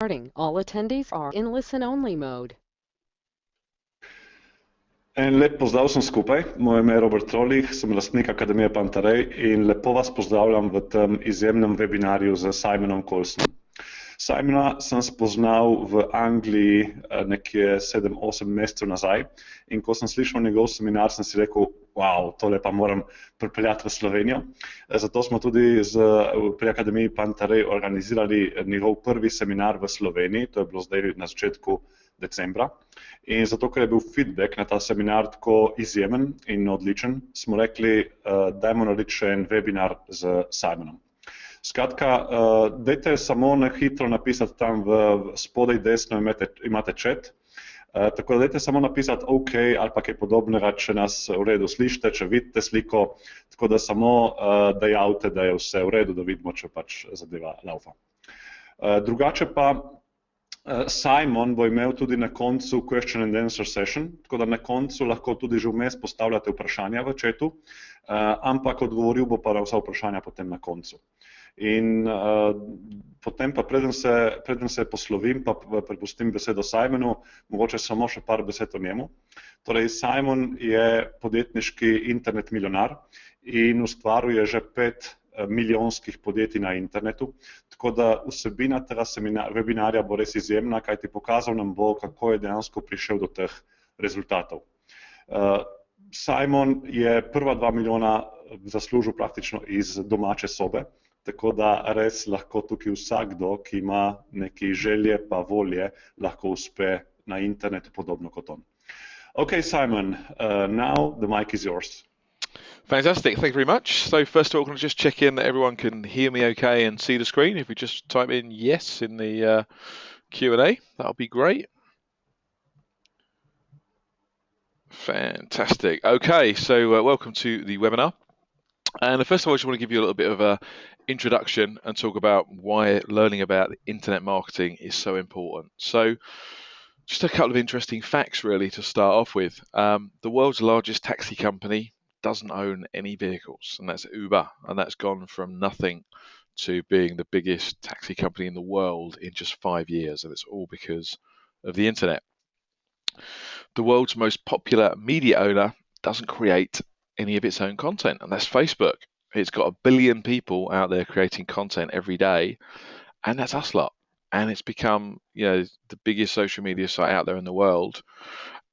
All attendees are in listen-only mode. En lep pozdrav vsem skupaj, moje ime je Robert Trolih, sem lastnik Akademije Pantarej in lepo vas pozdravljam v tem izjemnem webinarju z Simonom Coulsonom. Simona sem spoznal v Angliji nekje 7-8 mesecev nazaj in ko sem slišal njegov seminar, sem si rekel, wow, tole pa moram pripeljati v Slovenijo. Zato smo tudi pri Akademiji Pantarej organizirali njegov prvi seminar v Sloveniji, to je bilo zdaj na začetku decembra. In zato, ker je bil feedback na ta seminar tako izjemen in odličen, smo rekli, dajmo narediti še en webinar z Simonom. Skratka, dajte samo na hitro napisati tam v spodaj desno imate chat, tako da dajte samo napisati OK ali pa kaj podobnega, če nas v redu slišite, če vidite sliko, tako da samo dejavite, da je vse v redu, da vidimo, če pač zadeva laufa. Drugače pa, Simon bo imel tudi na koncu question and answer session, tako da na koncu lahko tudi že vmes postavljate vprašanja v chatu, ampak odgovoril bo pa na vsa vprašanja potem na koncu. In potem pa preden se poslovim, pa prepustim besedo Simonu, mogoče samo še par besed o njemu. Torej, Simon je podjetniški internet milijonar in ustvaril je že 5 milijonskih podjetij na internetu, tako da vsebina tega webinarja bo res izjemna, kajti pokazal nam bo, kako je dejansko prišel do teh rezultatov. Simon je prva 2 milijona zaslužil praktično iz domače sobe, tako da res lahko tukaj vsakdo, ki ima neke želje pa volje, lahko uspe na internetu podobno kot on. Okay, Simon, now the mic is yours. Fantastic, thank you very much. So first of all, can I just check in that everyone can hear me okay and see the screen? If we just type in yes in the Q&A, that'll be great. Fantastic. Okay, so welcome to the webinar. And first of all, I just want to give you a little bit of an introduction and talk about why learning about internet marketing is so important. So just a couple of interesting facts really to start off with. The world's largest taxi company doesn't own any vehicles, and that's Uber, and that's gone from nothing to being the biggest taxi company in the world in just 5 years, and it's all because of the internet. The world's most popular media owner doesn't create any of its own content, and that's Facebook. It's got 1 billion people out there creating content every day, and that's us lot. And it's become, the biggest social media site out there in the world,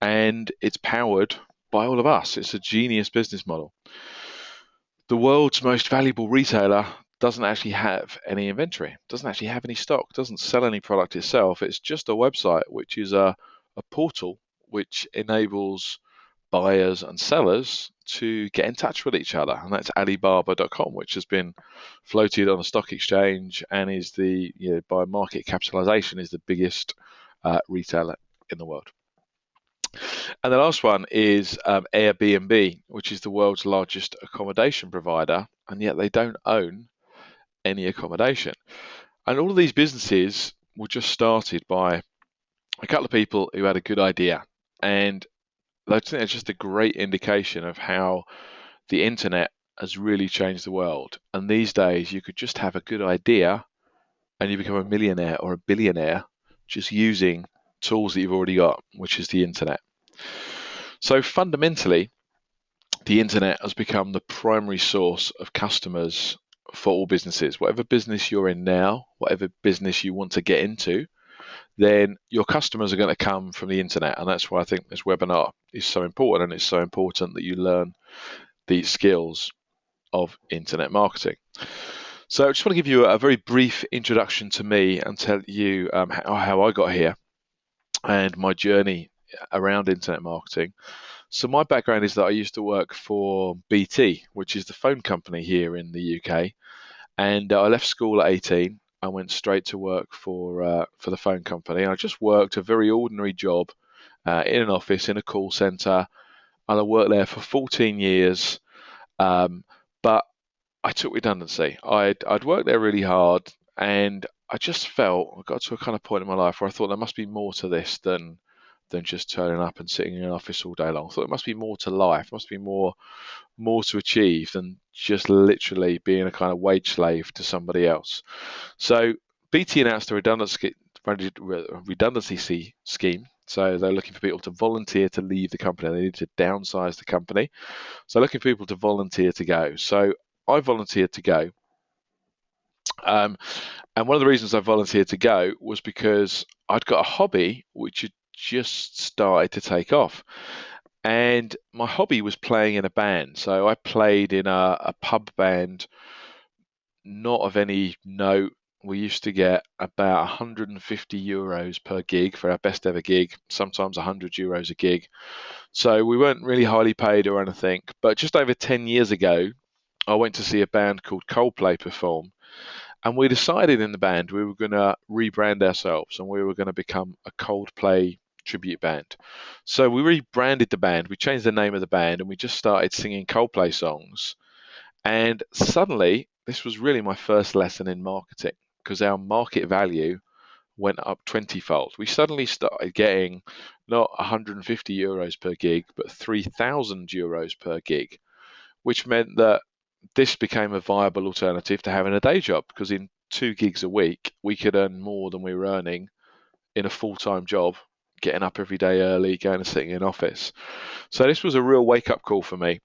and it's powered by all of us. It's a genius business model. The world's most valuable retailer doesn't actually have any inventory, doesn't actually have any stock, doesn't sell any product itself. It's just a website, which is a portal which enables buyers and sellers to get in touch with each other, and that's Alibaba.com, which has been floated on a stock exchange and is by market capitalization is the biggest retailer in the world. And the last one is Airbnb, which is the world's largest accommodation provider, and yet they don't own any accommodation. And all of these businesses were just started by a couple of people who had a good idea, and I think it's just a great indication of how the internet has really changed the world. And these days, you could just have a good idea and you become a millionaire or a billionaire just using tools that you've already got, which is the internet. So fundamentally, the internet has become the primary source of customers for all businesses. Whatever business you're in now, whatever business you want to get into, then your customers are going to come from the internet. And that's why I think this webinar is so important, and it's so important that you learn these skills of internet marketing. So I just want to give you a very brief introduction to me and tell you how I got here and my journey around internet marketing. So my background is that I used to work for BT, which is the phone company here in the UK, and I left school at 18. I went straight to work for the phone company. I just worked a very ordinary job in an office in a call center, and I worked there for 14 years. But I took redundancy. I'd worked there really hard, and I just felt I got to a kind of point in my life where I thought there must be more to this than just turning up and sitting in an office all day long. I thought there must be more to life, must be more to achieve than just literally being a kind of wage slave to somebody else. So BT announced a redundancy scheme. So they're looking for people to volunteer to leave the company. They need to downsize the company. So looking for people to volunteer to go. So I volunteered to go. And one of the reasons I volunteered to go was because I'd got a hobby which had just started to take off. And my hobby was playing in a band. So I played in a pub band, not of any note. We used to get about 150 euros per gig for our best ever gig, sometimes 100 euros a gig. So we weren't really highly paid or anything. But just over 10 years ago, I went to see a band called Coldplay perform. And we decided in the band we were going to rebrand ourselves and we were going to become a Coldplay tribute band. So we rebranded the band, we changed the name of the band, and we just started singing Coldplay songs. And suddenly, this was really my first lesson in marketing because our market value went up 20-fold. We suddenly started getting not 150 euros per gig, but 3,000 euros per gig, which meant that this became a viable alternative to having a day job because in 2 gigs a week, we could earn more than we were earning in a full-time job, getting up every day early, going and sitting in office. So this was a real wake-up call for me.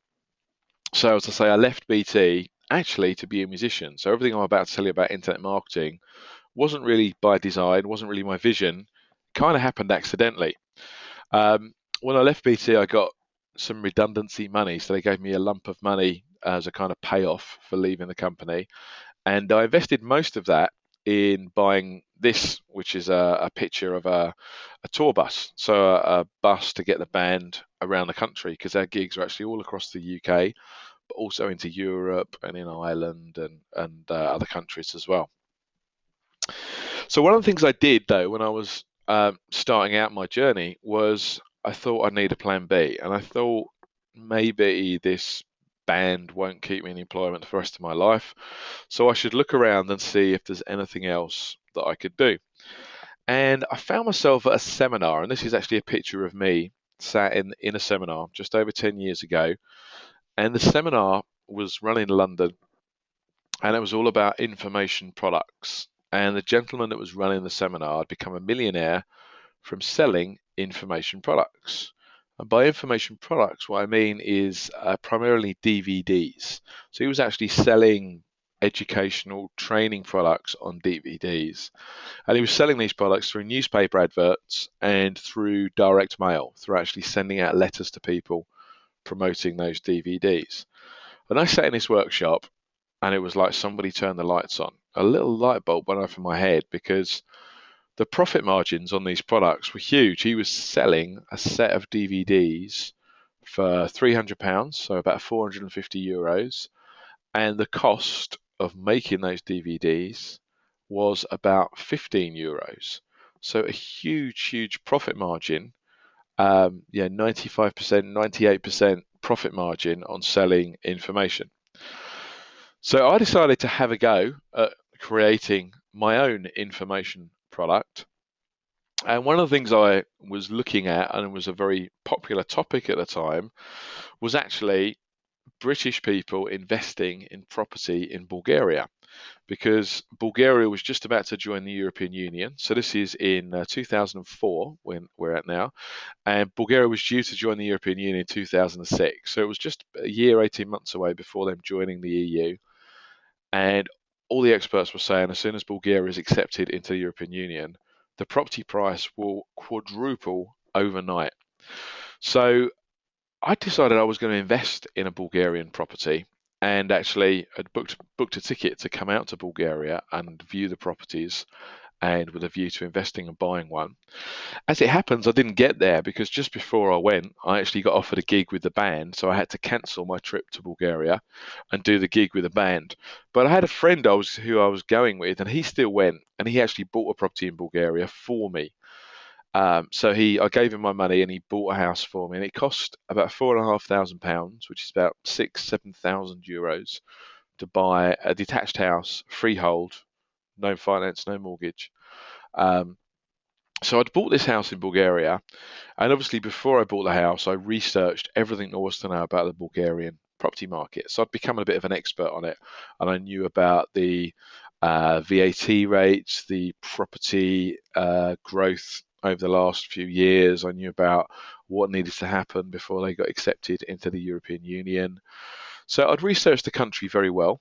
So as I say, I left BT actually to be a musician. So everything I'm about to tell you about internet marketing wasn't really by design, wasn't really my vision. It kind of happened accidentally. When I left BT, I got some redundancy money. So they gave me a lump of money as a kind of payoff for leaving the company. And I invested most of that in buying this, which is a picture of a tour bus. So a bus to get the band around the country because our gigs are actually all across the UK, but also into Europe and in Ireland and other countries as well. So one of the things I did though when I was starting out my journey was I thought I'd need a plan B, and I thought maybe this band won't keep me in employment for the rest of my life, so I should look around and see if there's anything else that I could do. And I found myself at a seminar, and this is actually a picture of me sat in a seminar just over 10 years ago, and the seminar was run in London, and it was all about information products. And the gentleman that was running the seminar had become a millionaire from selling information products. And by information products, what I mean is primarily DVDs. So he was actually selling educational training products on DVDs. And he was selling these products through newspaper adverts and through direct mail, through actually sending out letters to people promoting those DVDs. And I sat in this workshop and it was like somebody turned the lights on. A little light bulb went off in my head because the profit margins on these products were huge. He was selling a set of DVDs for £300, so about 450 euros, and the cost of making those DVDs was about 15 euros. So a huge profit margin. 95%, 98% profit margin on selling information. So I decided to have a go at creating my own information product. And one of the things I was looking at, and it was a very popular topic at the time, was actually British people investing in property in Bulgaria, because Bulgaria was just about to join the European Union. So this is in 2004, when we're at now, and Bulgaria was due to join the European Union in 2006. So it was just a year, 18 months away before them joining the EU. And all the experts were saying as soon as Bulgaria is accepted into the European Union, the property price will quadruple overnight. So I decided I was going to invest in a Bulgarian property, and actually had booked a ticket to come out to Bulgaria and view the properties, and with a view to investing and buying one. As it happens, I didn't get there because just before I went, I actually got offered a gig with the band, so I had to cancel my trip to Bulgaria and do the gig with the band. But I had a friend who I was going with, and he still went, and he actually bought a property in Bulgaria for me. I gave him my money, and he bought a house for me, and it cost about £4,500, which is about 7,000 euros, to buy a detached house, freehold, no finance, no mortgage. So I'd bought this house in Bulgaria, and obviously before I bought the house, I researched everything there was to know about the Bulgarian property market. So I'd become a bit of an expert on it, and I knew about the VAT rates, the property growth over the last few years. I knew about what needed to happen before they got accepted into the European Union. So I'd researched the country very well,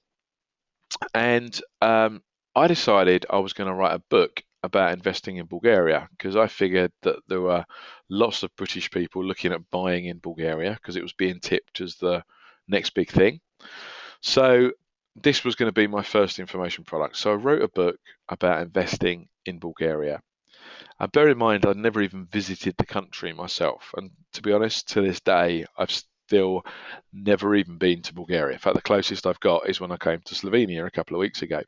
and I decided I was going to write a book about investing in Bulgaria because I figured that there were lots of British people looking at buying in Bulgaria because it was being tipped as the next big thing. So this was going to be my first information product. So I wrote a book about investing in Bulgaria. And bear in mind, I'd never even visited the country myself. And to be honest, to this day, I've still never even been to Bulgaria. In fact, the closest I've got is when I came to Slovenia a couple of weeks ago.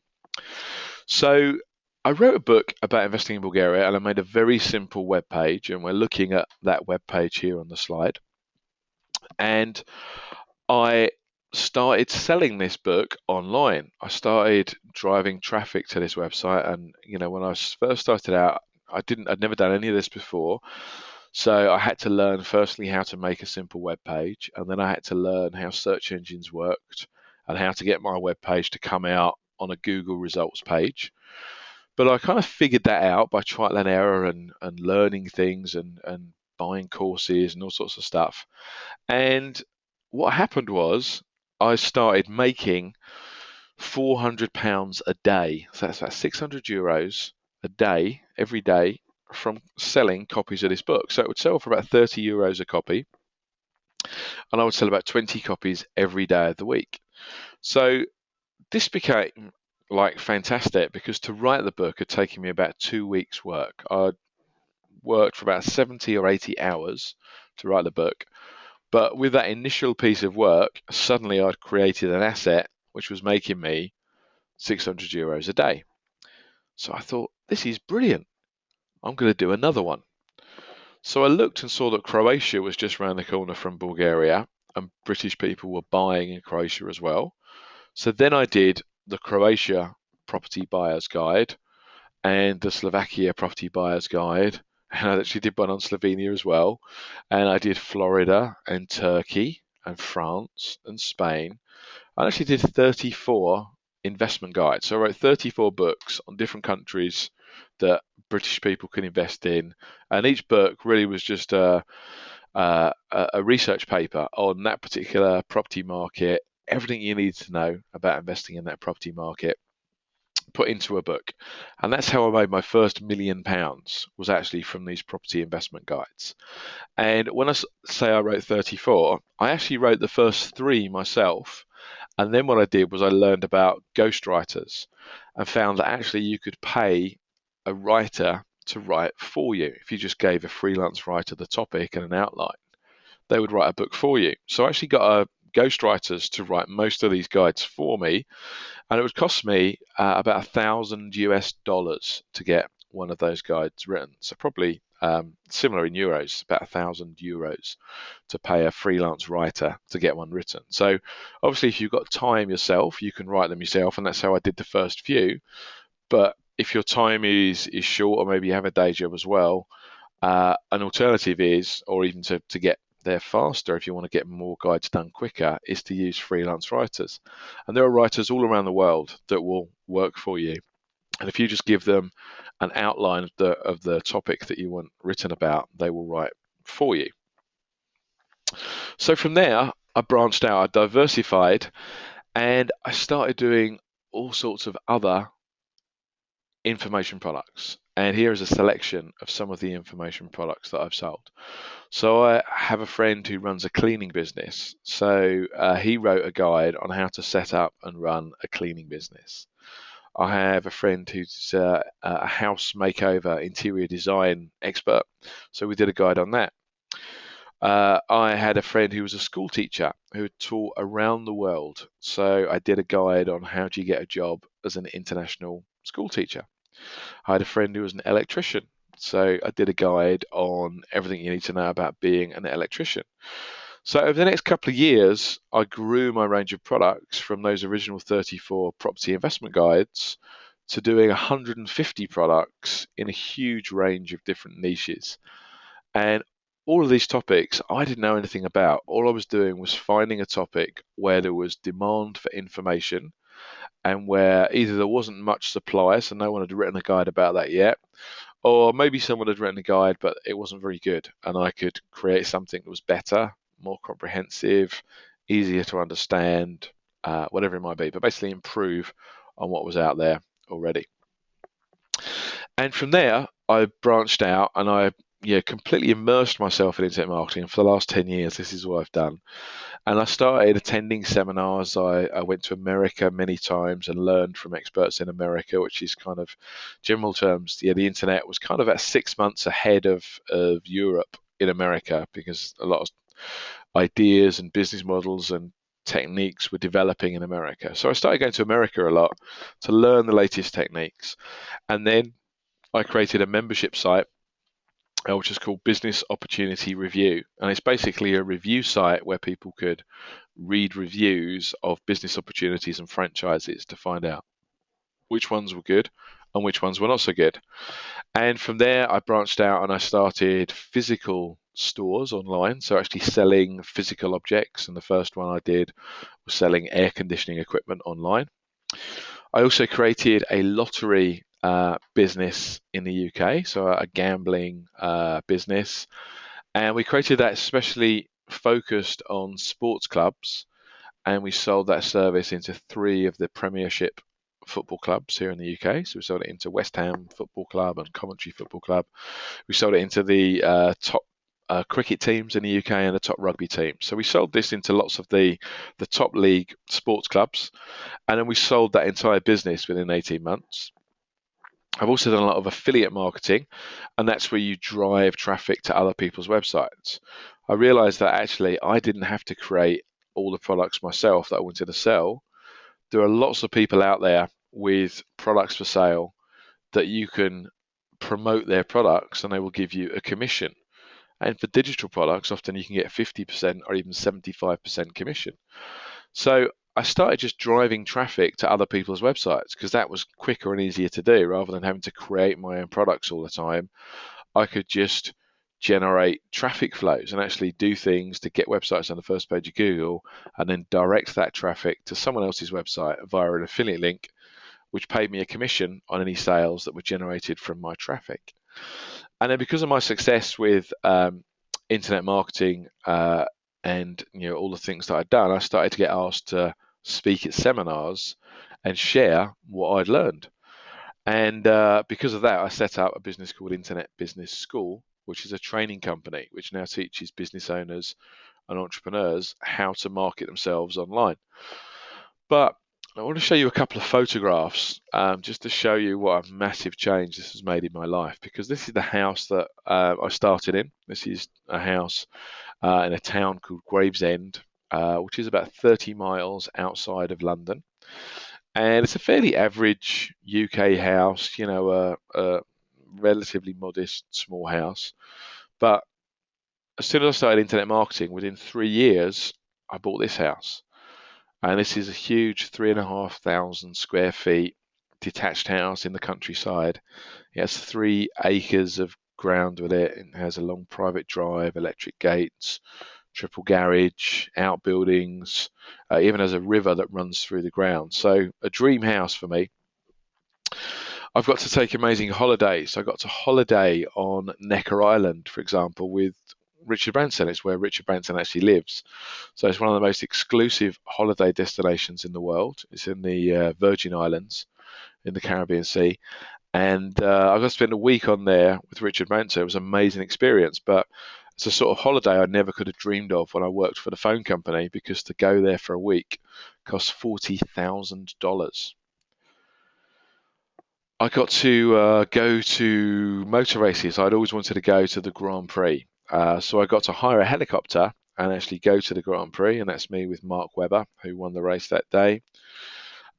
So I wrote a book about investing in Bulgaria, and I made a very simple web page, and we're looking at that web page here on the slide. And I started selling this book online. I started driving traffic to this website, and when I first started out, I'd never done any of this before. So I had to learn firstly how to make a simple web page, and then I had to learn how search engines worked and how to get my web page to come out on a Google results page. But I kind of figured that out by trial and error and learning things and buying courses and all sorts of stuff. And what happened was I started making £400 a day. So that's about €600 a day, every day, from selling copies of this book. So it would sell for about €30 a copy, and I would sell about 20 copies every day of the week. So this became like fantastic because to write the book had taken me about 2 weeks' work. I'd worked for about 70 or 80 hours to write the book. But with that initial piece of work, suddenly I'd created an asset which was making me €600 a day. So I thought, this is brilliant. I'm going to do another one. So I looked and saw that Croatia was just around the corner from Bulgaria, and British people were buying in Croatia as well. So then I did the Croatia Property Buyer's Guide and the Slovakia Property Buyer's Guide. And I actually did one on Slovenia as well. And I did Florida and Turkey and France and Spain. I actually did 34 investment guides. So I wrote 34 books on different countries that British people can invest in. And each book really was just a research paper on that particular property market, everything you need to know about investing in that property market, put into a book. And that's how I made my first £1 million, was actually from these property investment guides. And when I say I wrote 34, I actually wrote the first 3 myself. And then what I did was I learned about ghostwriters and found that actually you could pay a writer to write for you. If you just gave a freelance writer the topic and an outline, they would write a book for you. So I actually got ghostwriters to write most of these guides for me, and it would cost me about $1,000 to get one of those guides written. So probably similar in euros, about €1,000 to pay a freelance writer to get one written. So obviously, if you've got time yourself, you can write them yourself, and that's how I did the first few. But if your time is short, or maybe you have a day job as well, an alternative is, or even to get there faster, if you want to get more guides done quicker, is to use freelance writers. And there are writers all around the world that will work for you. And if you just give them an outline of the topic that you want written about, they will write for you. So from there, I branched out, I diversified, and I started doing all sorts of other information products. And here is a selection of some of the information products that I've sold. So I have a friend who runs a cleaning business. So he wrote a guide on how to set up and run a cleaning business. I have a friend who's a house makeover interior design expert. So we did a guide on that. I had a friend who was a school teacher who taught around the world. So I did a guide on how do you get a job as an international school teacher. I had a friend who was an electrician. So I did a guide on everything you need to know about being an electrician. So over the next couple of years, I grew my range of products from those original 34 property investment guides to doing 150 products in a huge range of different niches. And all of these topics I didn't know anything about. All I was doing was finding a topic where there was demand for information and where either there wasn't much supply, so no one had written a guide about that yet, or maybe someone had written a guide, but it wasn't very good, and I could create something that was better, more comprehensive, easier to understand, whatever it might be, but basically improve on what was out there already. And from there, I branched out and I completely immersed myself in internet marketing. For the last 10 years, this is what I've done. And I started attending seminars. I went to America many times and learned from experts in America, which is kind of general terms. The internet was kind of at 6 months ahead of Europe in America, because a lot of ideas and business models and techniques were developing in America. So I started going to America a lot to learn the latest techniques. And then I created a membership site, which is called Business Opportunity Review. And it's basically a review site where people could read reviews of business opportunities and franchises to find out which ones were good and which ones were not so good. And from there, I branched out and I started physical stores online, so actually selling physical objects. And the first one I did was selling air conditioning equipment online. I also created a lottery business in the UK, so a gambling business, and we created that especially focused on sports clubs, and we sold that service into 3 of the Premiership football clubs here in the UK. So we sold it into West Ham Football Club and Coventry Football Club. We sold it into the top cricket teams in the UK and the top rugby teams. So we sold this into lots of the top league sports clubs, and then we sold that entire business within 18 months. I've also done a lot of affiliate marketing, and that's where you drive traffic to other people's websites. I realized that actually I didn't have to create all the products myself that I wanted to sell. There are lots of people out there with products for sale that you can promote their products and they will give you a commission. And for digital products, often you can get 50% or even 75% commission. So I started just driving traffic to other people's websites because that was quicker and easier to do rather than having to create my own products all the time. I could just generate traffic flows and actually do things to get websites on the first page of Google and then direct that traffic to someone else's website via an affiliate link, which paid me a commission on any sales that were generated from my traffic. And then because of my success with internet marketing and all the things that I'd done, I started to get asked to speak at seminars and share what I'd learned. And because of that, I set up a business called Internet Business School, which is a training company which now teaches business owners and entrepreneurs how to market themselves online. But I want to show you a couple of photographs just to show you what a massive change this has made in my life, because this is the house that I started in. This is a house in a town called Gravesend, which is about 30 miles outside of London. And it's a fairly average UK house, a relatively modest, small house. But as soon as I started internet marketing, within 3 years, I bought this house. And this is a huge 3,500 square feet detached house in the countryside. It has 3 acres of ground with it. It has a long private drive, electric gates, triple garage, outbuildings, even has a river that runs through the ground. So a dream house for me. I've got to take amazing holidays. I got to holiday on Necker Island, for example, with Richard Branson. It's where Richard Branson actually lives. So it's one of the most exclusive holiday destinations in the world. It's in the Virgin Islands in the Caribbean Sea. And I got to spend a week on there with Richard Branson. It was an amazing experience, but it's a sort of holiday I never could have dreamed of when I worked for the phone company, because to go there for a week cost $40,000. I got to go to motor races. I'd always wanted to go to the Grand Prix. So I got to hire a helicopter and actually go to the Grand Prix, and that's me with Mark Webber, who won the race that day.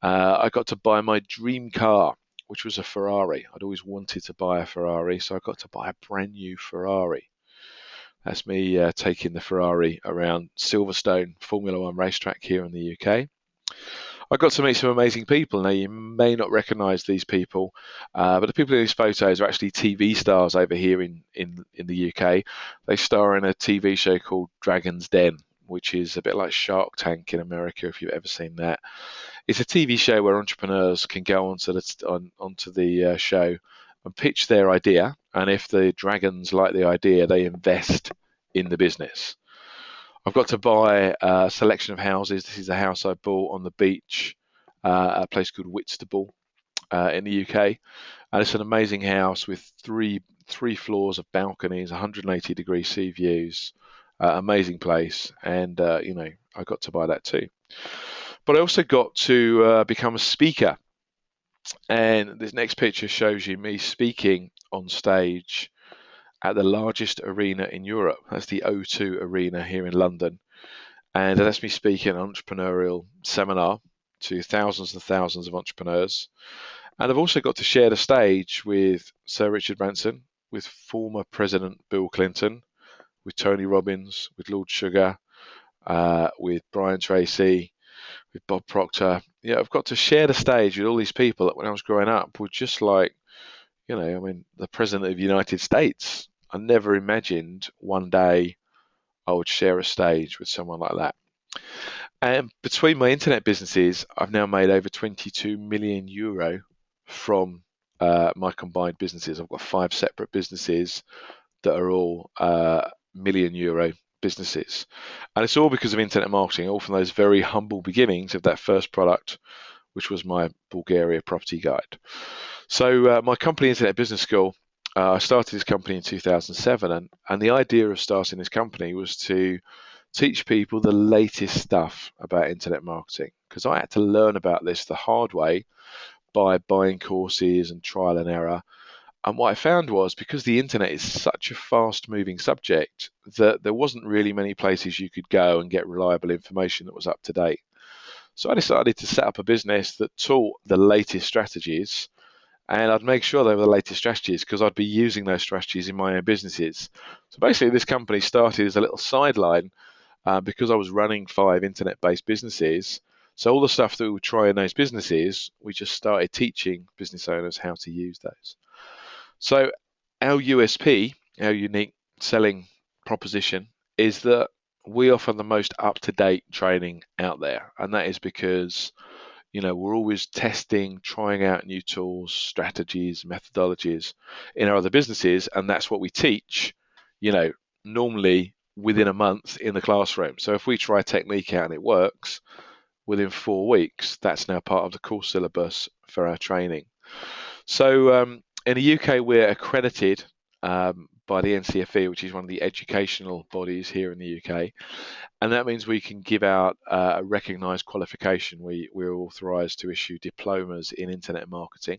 I got to buy my dream car, which was a Ferrari. I'd always wanted to buy a Ferrari, so I got to buy a brand new Ferrari. That's me taking the Ferrari around Silverstone Formula One racetrack here in the UK. I got to meet some amazing people. Now, you may not recognise these people, but the people in these photos are actually TV stars over here in the UK. They star in a TV show called Dragon's Den, which is a bit like Shark Tank in America, if you've ever seen that. It's a TV show where entrepreneurs can go onto the show and pitch their idea, and if the dragons like the idea, they invest in the business. I've got to buy a selection of houses. This is a house I bought on the beach at a place called Whitstable in the UK, and it's an amazing house with three floors of balconies, 180-degree sea views. Amazing place, and I got to buy that too. But I also got to become a speaker, and this next picture shows you me speaking on stage at the largest arena in Europe. That's the O2 Arena here in London, and that's me speaking at an entrepreneurial seminar to thousands and thousands of entrepreneurs. And I've also got to share the stage with Sir Richard Branson, with former President Bill Clinton, with Tony Robbins, with Lord Sugar, with Brian Tracy, with Bob Proctor. Yeah, I've got to share the stage with all these people that when I was growing up were just like, the President of the United States. I never imagined one day I would share a stage with someone like that. And between my internet businesses, I've now made over 22 million euro from my combined businesses. I've got 5 separate businesses that are all million euro businesses, and it's all because of internet marketing, all from those very humble beginnings of that first product, which was my Bulgaria property guide. So my company, Internet Business School, I started this company in 2007, and the idea of starting this company was to teach people the latest stuff about internet marketing, because I had to learn about this the hard way by buying courses and trial and error. And what I found was, because the internet is such a fast-moving subject, that there wasn't really many places you could go and get reliable information that was up to date. So I decided to set up a business that taught the latest strategies, and I'd make sure they were the latest strategies because I'd be using those strategies in my own businesses. So basically, this company started as a little sideline because I was running 5 internet-based businesses. So all the stuff that we would try in those businesses, we just started teaching business owners how to use those. So our USP, our unique selling proposition, is that we offer the most up-to-date training out there. And that is because, we're always testing, trying out new tools, strategies, methodologies in our other businesses. And that's what we teach, normally within a month in the classroom. So if we try a technique out and it works, within 4 weeks, that's now part of the course syllabus for our training. So in the UK, we're accredited by the NCFE, which is one of the educational bodies here in the UK. And that means we can give out a recognised qualification. We're authorised to issue diplomas in internet marketing.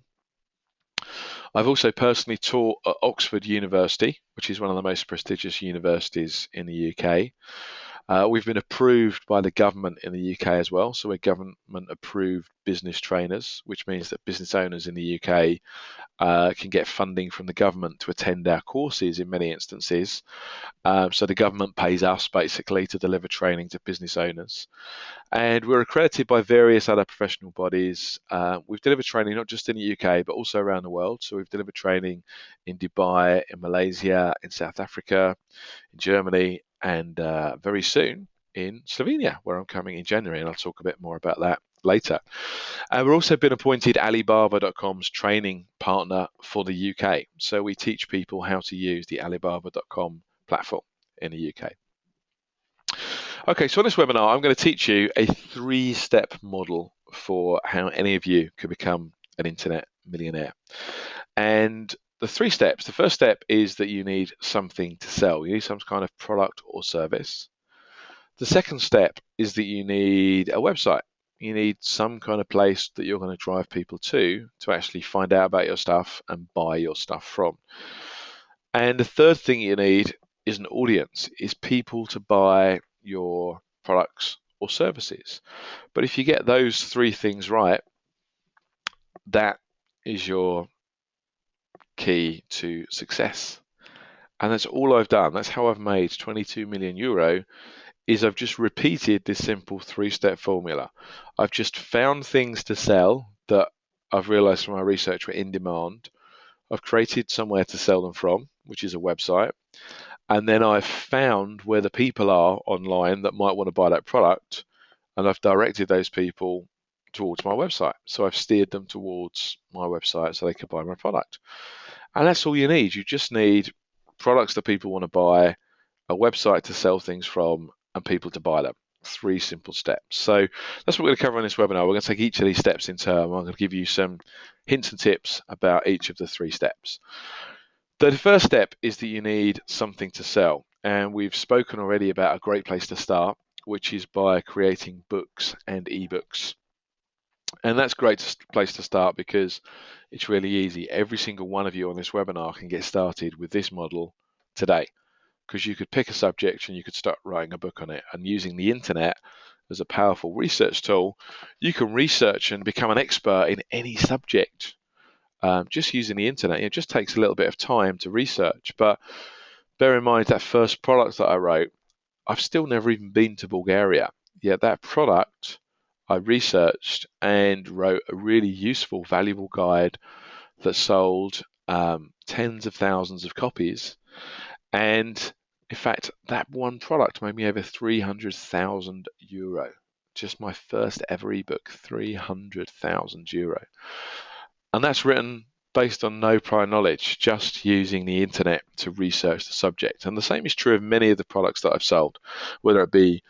I've also personally taught at Oxford University, which is one of the most prestigious universities in the UK. We've been approved by the government in the UK as well. So we're government approved business trainers, which means that business owners in the UK can get funding from the government to attend our courses in many instances. So the government pays us basically to deliver training to business owners. And we're accredited by various other professional bodies. We've delivered training not just in the UK, but also around the world. So we've delivered training in Dubai, in Malaysia, in South Africa, in Germany, and very soon in Slovenia, where I'm coming in January. And I'll talk a bit more about that later. We've also been appointed Alibaba.com's training partner for the UK. So we teach people how to use the Alibaba.com platform in the UK. Okay, so on this webinar, I'm going to teach you a 3-step model for how any of you could become an internet millionaire. And the 3 steps, the first step is that you need something to sell. You need some kind of product or service. The second step is that you need a website. You need some kind of place that you're going to drive people to actually find out about your stuff and buy your stuff from. And the third thing you need is an audience, is people to buy your products or services. But if you get those 3 things right, that is your key to success. And that's all I've done. That's how I've made 22 million euro, is I've just repeated this simple 3-step formula. I've just found things to sell that I've realized from my research were in demand. I've created somewhere to sell them from, which is a website. And then I've found where the people are online that might want to buy that product, and I've directed those people towards my website. So I've steered them towards my website so they can buy my product. And that's all you need. You just need products that people want to buy, a website to sell things from, and people to buy them. 3 simple steps. So that's what we're going to cover in this webinar. We're going to take each of these steps in turn. I'm going to give you some hints and tips about each of the 3 steps. The first step is that you need something to sell. And we've spoken already about a great place to start, which is by creating books and ebooks. And that's a great place to start because it's really easy. Every single one of you on this webinar can get started with this model today, because you could pick a subject and you could start writing a book on it. And using the internet as a powerful research tool, you can research and become an expert in any subject. Just using the internet, it just takes a little bit of time to research. But bear in mind that first product that I wrote, I've still never even been to Bulgaria. Yet that product I researched and wrote a really useful, valuable guide that sold tens of thousands of copies. And in fact, that one product made me over €300,000. Just my first ever ebook, €300,000. And that's written based on no prior knowledge, just using the internet to research the subject. And the same is true of many of the products that I've sold, whether it be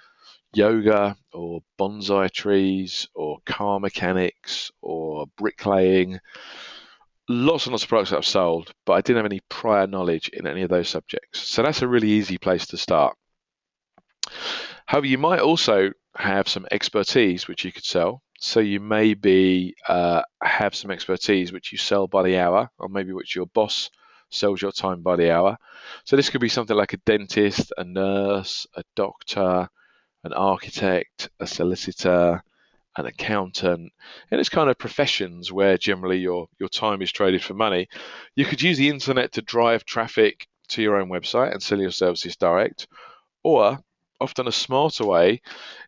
yoga or bonsai trees or car mechanics or bricklaying. Lots and lots of products that I've sold, but I didn't have any prior knowledge in any of those subjects. So that's a really easy place to start. However, you might also have some expertise which you could sell. So you maybe have some expertise which you sell by the hour, or maybe which your boss sells your time by the hour. So this could be something like a dentist, a nurse, a doctor, an architect, a solicitor, an accountant, and it's kind of professions where generally your time is traded for money. You could use the internet to drive traffic to your own website and sell your services direct, or often a smarter way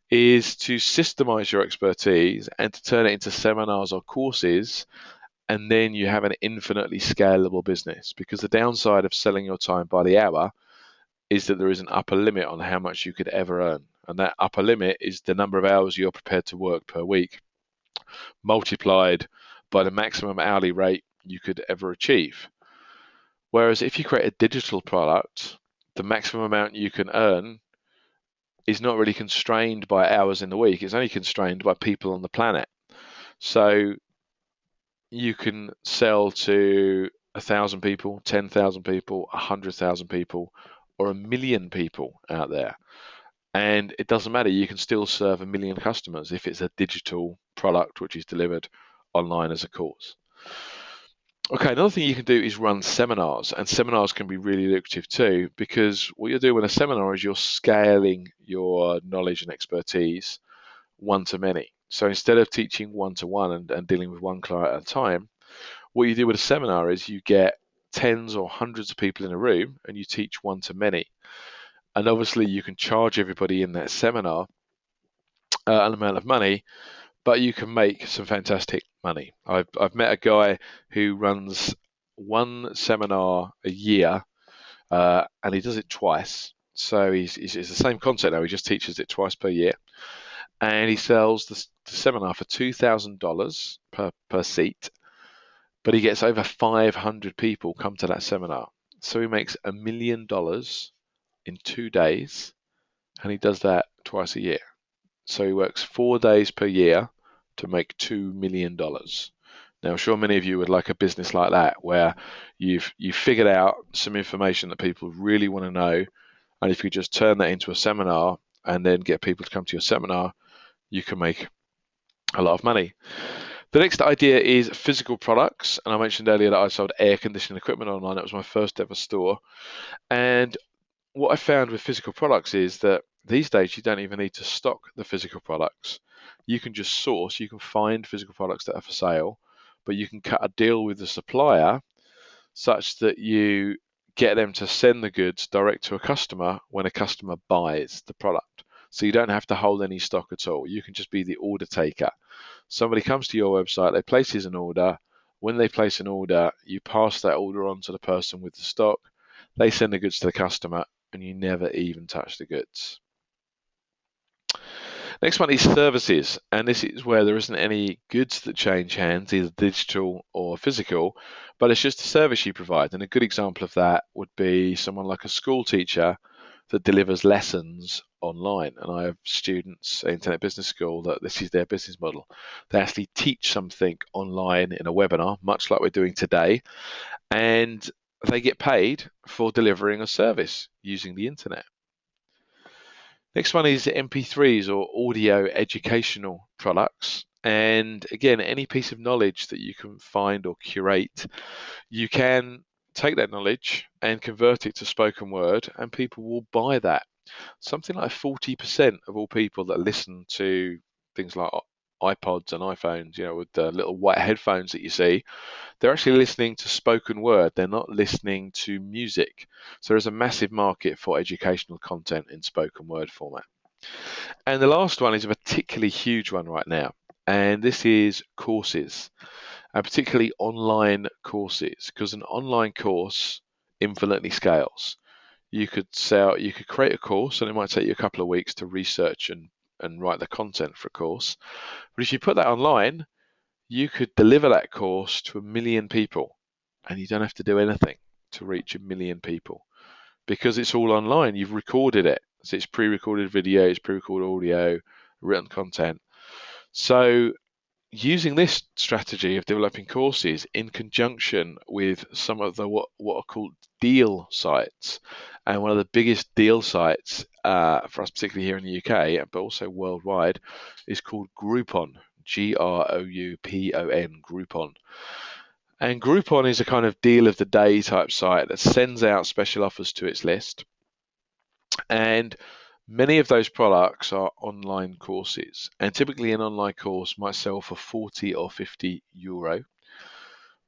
is to systemize your expertise and to turn it into seminars or courses, and then you have an infinitely scalable business. Because the downside of selling your time by the hour is that there is an upper limit on how much you could ever earn. And that upper limit is the number of hours you're prepared to work per week, multiplied by the maximum hourly rate you could ever achieve. Whereas if you create a digital product, the maximum amount you can earn is not really constrained by hours in the week. It's only constrained by people on the planet. So you can sell to 1,000 people, 10,000 people, 100,000 people, or 1 million people out there. And it doesn't matter, you can still serve 1 million customers if it's a digital product which is delivered online as a course. Okay, another thing you can do is run seminars, and seminars can be really lucrative too, because what you're doing with a seminar is you're scaling your knowledge and expertise one to many. So instead of teaching one-to-one and dealing with one client at a time, what you do with a seminar is you get tens or hundreds of people in a room and you teach one to many. And obviously you can charge everybody in that seminar an amount of money, but you can make some fantastic money. I've met a guy who runs one seminar a year, and he does it twice. So it's the same concept now, he just teaches it twice per year. And he sells the seminar for $2,000 per seat, but he gets over 500 people come to that seminar. So he makes $1 million in 2 days, and he does that twice a year. So he works 4 days per year to make $2 million. Now, I'm sure many of you would like a business like that, where you've figured out some information that people really want to know, and if you just turn that into a seminar and then get people to come to your seminar, you can make a lot of money. The next idea is physical products, and I mentioned earlier that I sold air conditioning equipment online. That was my first ever store. And what I found with physical products is that these days you don't even need to stock the physical products. You can just source, you can find physical products that are for sale, but you can cut a deal with the supplier such that you get them to send the goods direct to a customer when a customer buys the product. So you don't have to hold any stock at all. You can just be the order taker. Somebody comes to your website, they places an order. When they place an order, you pass that order on to the person with the stock. They send the goods to the customer, and you never even touch the goods. Next one is services, and this is where there isn't any goods that change hands, either digital or physical, but it's just a service you provide. And a good example of that would be someone like a school teacher that delivers lessons online. And I have students at Internet Business School that this is their business model. They actually teach something online in a webinar, much like we're doing today, and they get paid for delivering a service using the internet. Next one is MP3s or audio educational products. And again, any piece of knowledge that you can find or curate, you can take that knowledge and convert it to spoken word, and people will buy that. Something like 40% of all people that listen to things like iPods and iPhones, with the little white headphones that you see, they're actually listening to spoken word. They're not listening to music. So there's a massive market for educational content in spoken word format. And the last one is a particularly huge one right now, and this is courses, and particularly online courses, because an online course infinitely scales. You could create a course, and it might take you a couple of weeks to research and write the content for a course. But if you put that online, you could deliver that course to 1 million people, and you don't have to do anything to reach 1 million people because it's all online. You've recorded it. So it's pre-recorded videos, pre-recorded audio, written content. So using this strategy of developing courses in conjunction with some of the what are called deal sites, and one of the biggest deal sites for us, particularly here in the UK, but also worldwide, is called Groupon. Groupon, Groupon. And Groupon is a kind of deal of the day type site that sends out special offers to its list. And many of those products are online courses. And typically an online course might sell for 40 or 50 euro.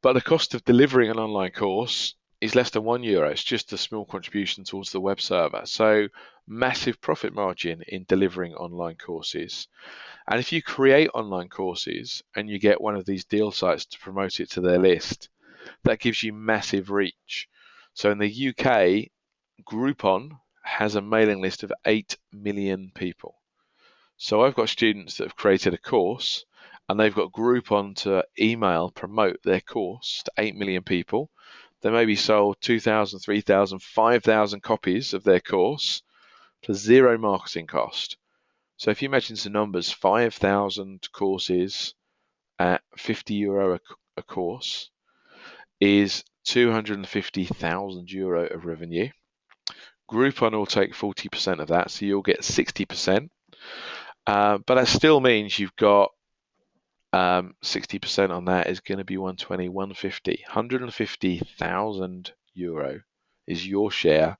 But the cost of delivering an online course is less than €1. It's just a small contribution towards the web server. So massive profit margin in delivering online courses. And if you create online courses and you get one of these deal sites to promote it to their list, that gives you massive reach. So in the UK, Groupon has a mailing list of 8 million people. So I've got students that have created a course, and they've got Groupon to promote their course to 8 million people. They maybe sold 2,000, 3,000, 5,000 copies of their course for zero marketing cost. So if you imagine some numbers, 5,000 courses at €50 a course is €250,000 of revenue. Groupon will take 40% of that, so you'll get 60%. But that still means you've got 60% on that is going to be 120, 150, €150,000 is your share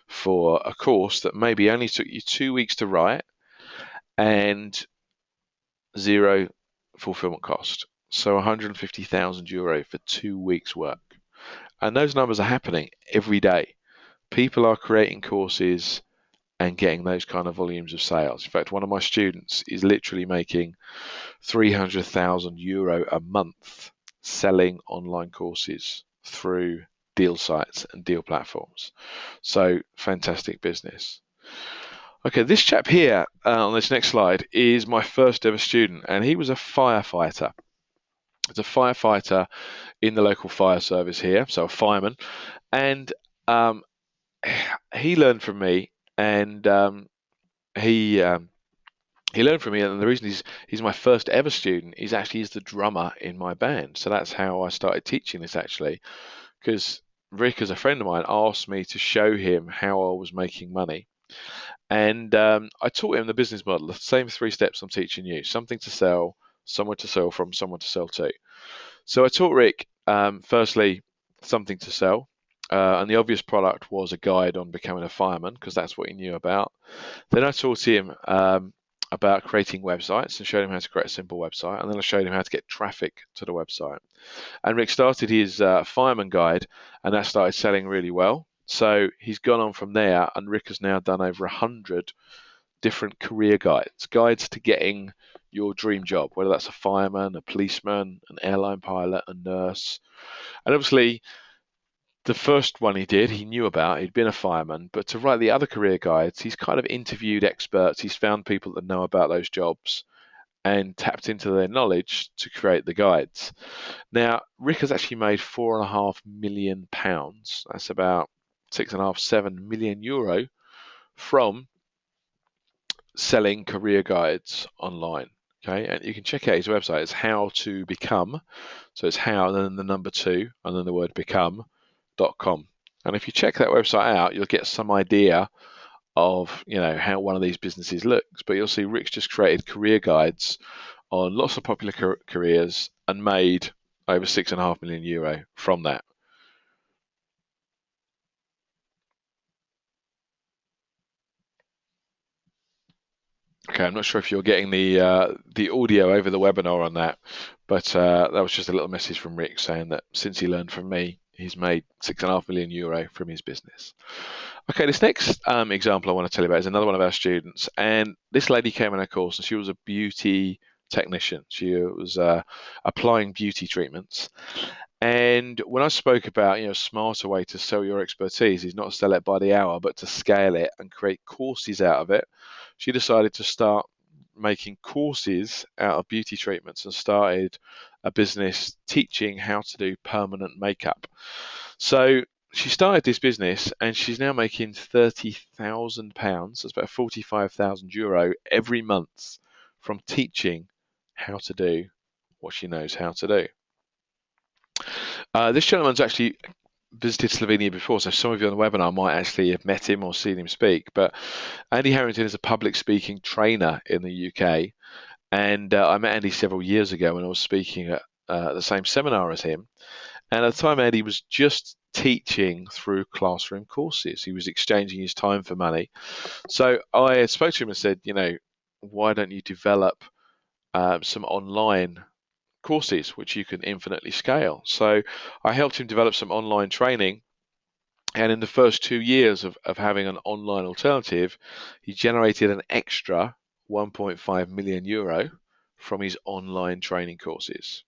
for a course that maybe only took you 2 weeks to write and zero fulfillment cost. So €150,000 for 2 weeks work. And those numbers are happening every day. People are creating courses and getting those kind of volumes of sales. In fact, one of my students is literally making €300,000 a month selling online courses through deal sites and deal platforms. So fantastic business. Okay, this chap here on this next slide is my first ever student, and he was a firefighter. He's a firefighter in the local fire service here, so a fireman, and he learned from me, and he learned from me, and the reason he's my first ever student is actually he's the drummer in my band. So that's how I started teaching this, actually, because Rick, as a friend of mine, asked me to show him how I was making money. And I taught him the business model, the same 3 steps I'm teaching you: something to sell, someone to sell from, someone to sell to. So I taught Rick, firstly, something to sell. And the obvious product was a guide on becoming a fireman, because that's what he knew about. Then I taught him about creating websites and showed him how to create a simple website. And then I showed him how to get traffic to the website. And Rick started his fireman guide, and that started selling really well. So he's gone on from there, and Rick has now done over 100 different career guides to getting your dream job, whether that's a fireman, a policeman, an airline pilot, a nurse. And obviously, the first one he did, he knew about, he'd been a fireman, but to write the other career guides, he's kind of interviewed experts, he's found people that know about those jobs and tapped into their knowledge to create the guides. Now, Rick has actually made £4.5 million. That's about 6.5, 7 million euro from selling career guides online. Okay, and you can check out his website. It's how to become. So it's how, and then the number 2, and then the word become.com. And if you check that website out, you'll get some idea of how one of these businesses looks. But you'll see Rick's just created career guides on lots of popular careers and made over 6.5 million euro from that. Okay, I'm not sure if you're getting the audio over the webinar on that, but that was just a little message from Rick saying that since he learned from me, he's made 6.5 million euro from his business. Okay, this next example I want to tell you about is another one of our students, and this lady came on our course and she was a beauty technician. She was applying beauty treatments. And when I spoke about, a smarter way to sell your expertise is not to sell it by the hour, but to scale it and create courses out of it, she decided to start making courses out of beauty treatments and started a business teaching how to do permanent makeup. So she started this business and she's now making £30,000, that's about 45,000 euro every month from teaching how to do what she knows how to do. This gentleman's actually visited Slovenia before, so some of you on the webinar might actually have met him or seen him speak. But Andy Harrington is a public speaking trainer in the UK, and I met Andy several years ago when I was speaking at the same seminar as him. And at the time, Andy was just teaching through classroom courses. He was exchanging his time for money. So I spoke to him and said, why don't you develop some online courses which you can infinitely scale? So I helped him develop some online training, and in the first 2 years of having an online alternative, he generated an extra 1.5 million euro from his online training courses.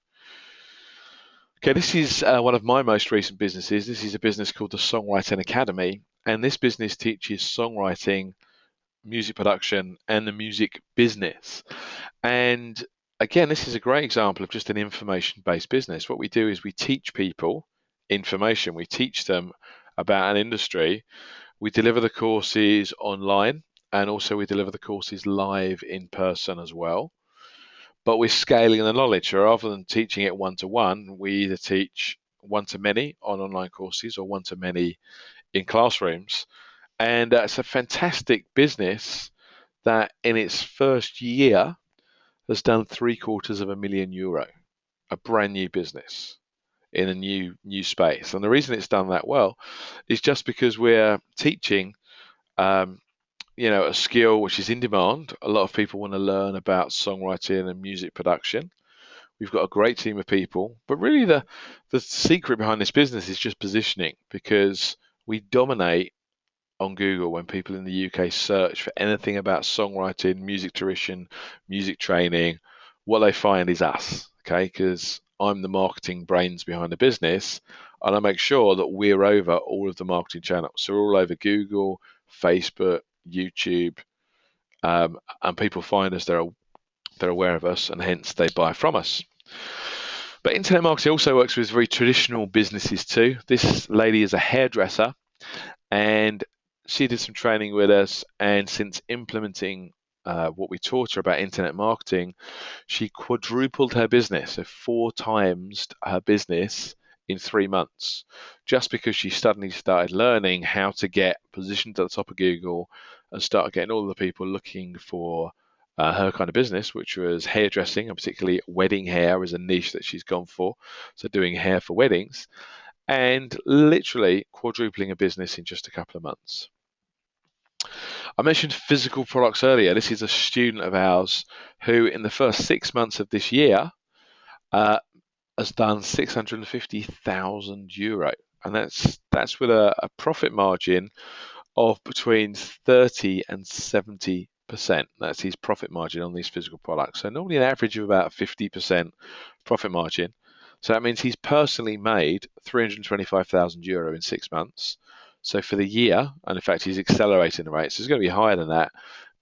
Okay, this is one of my most recent businesses. This is a business called the Songwriting Academy, and this business teaches songwriting, music production, and the music business. And again, this is a great example of just an information-based business. What we do is we teach people information. We teach them about an industry. We deliver the courses online, and also we deliver the courses live in person as well. But we're scaling the knowledge. So rather than teaching it one-to-one, we either teach one-to-many on online courses or one-to-many in classrooms. And it's a fantastic business that in its first year has done €750,000, a brand new business in a new space. And the reason it's done that well is just because we're teaching, a skill which is in demand. A lot of people want to learn about songwriting and music production. We've got a great team of people, but really the secret behind this business is just positioning, because we dominate on Google when people in the UK search for anything about songwriting, music tuition, music training. What they find is us, okay? Because I'm the marketing brains behind the business, and I make sure that we're over all of the marketing channels. So we're all over Google, Facebook, YouTube, and people find us. They're aware of us, and hence they buy from us. But internet marketing also works with very traditional businesses too. This lady is a hairdresser, and she did some training with us, and since implementing what we taught her about internet marketing, she quadrupled her business, so 4 times her business in 3 months, just because she suddenly started learning how to get positioned at the top of Google and start getting all the people looking for her kind of business, which was hairdressing, and particularly wedding hair is a niche that she's gone for, so doing hair for weddings, and literally quadrupling a business in just a couple of months. I mentioned physical products earlier. This is a student of ours who, in the first 6 months of this year, has done €650,000, and that's with a profit margin of between 30 and 70%. That's his profit margin on these physical products. So normally an average of about 50% profit margin. So that means he's personally made €325,000 in 6 months. So for the year, and in fact, he's accelerating the rate, so it's going to be higher than that.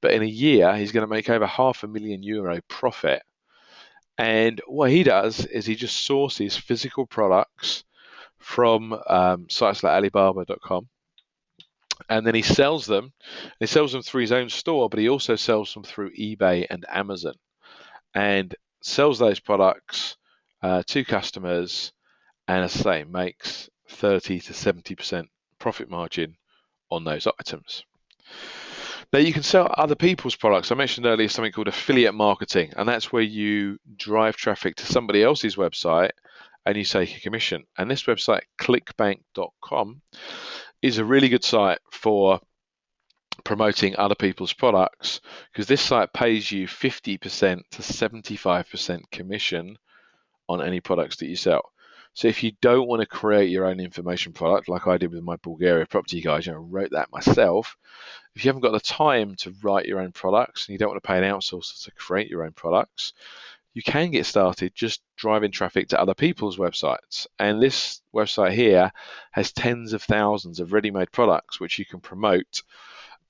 But in a year, he's going to make over €500,000 profit. And what he does is he just sources physical products from sites like Alibaba.com, and then he sells them. He sells them through his own store, but he also sells them through eBay and Amazon, and sells those products to customers, and as I say, makes 30 to 70% profit margin on those items. Now you can sell other people's products. I mentioned earlier something called affiliate marketing, and that's where you drive traffic to somebody else's website and you take a commission. And this website, clickbank.com, is a really good site for promoting other people's products, because this site pays you 50% to 75% commission on any products that you sell. So if you don't want to create your own information product, like I did with my Bulgaria property guide, I wrote that myself. If you haven't got the time to write your own products and you don't want to pay an outsourcer to create your own products, you can get started just driving traffic to other people's websites. And this website here has tens of thousands of ready-made products which you can promote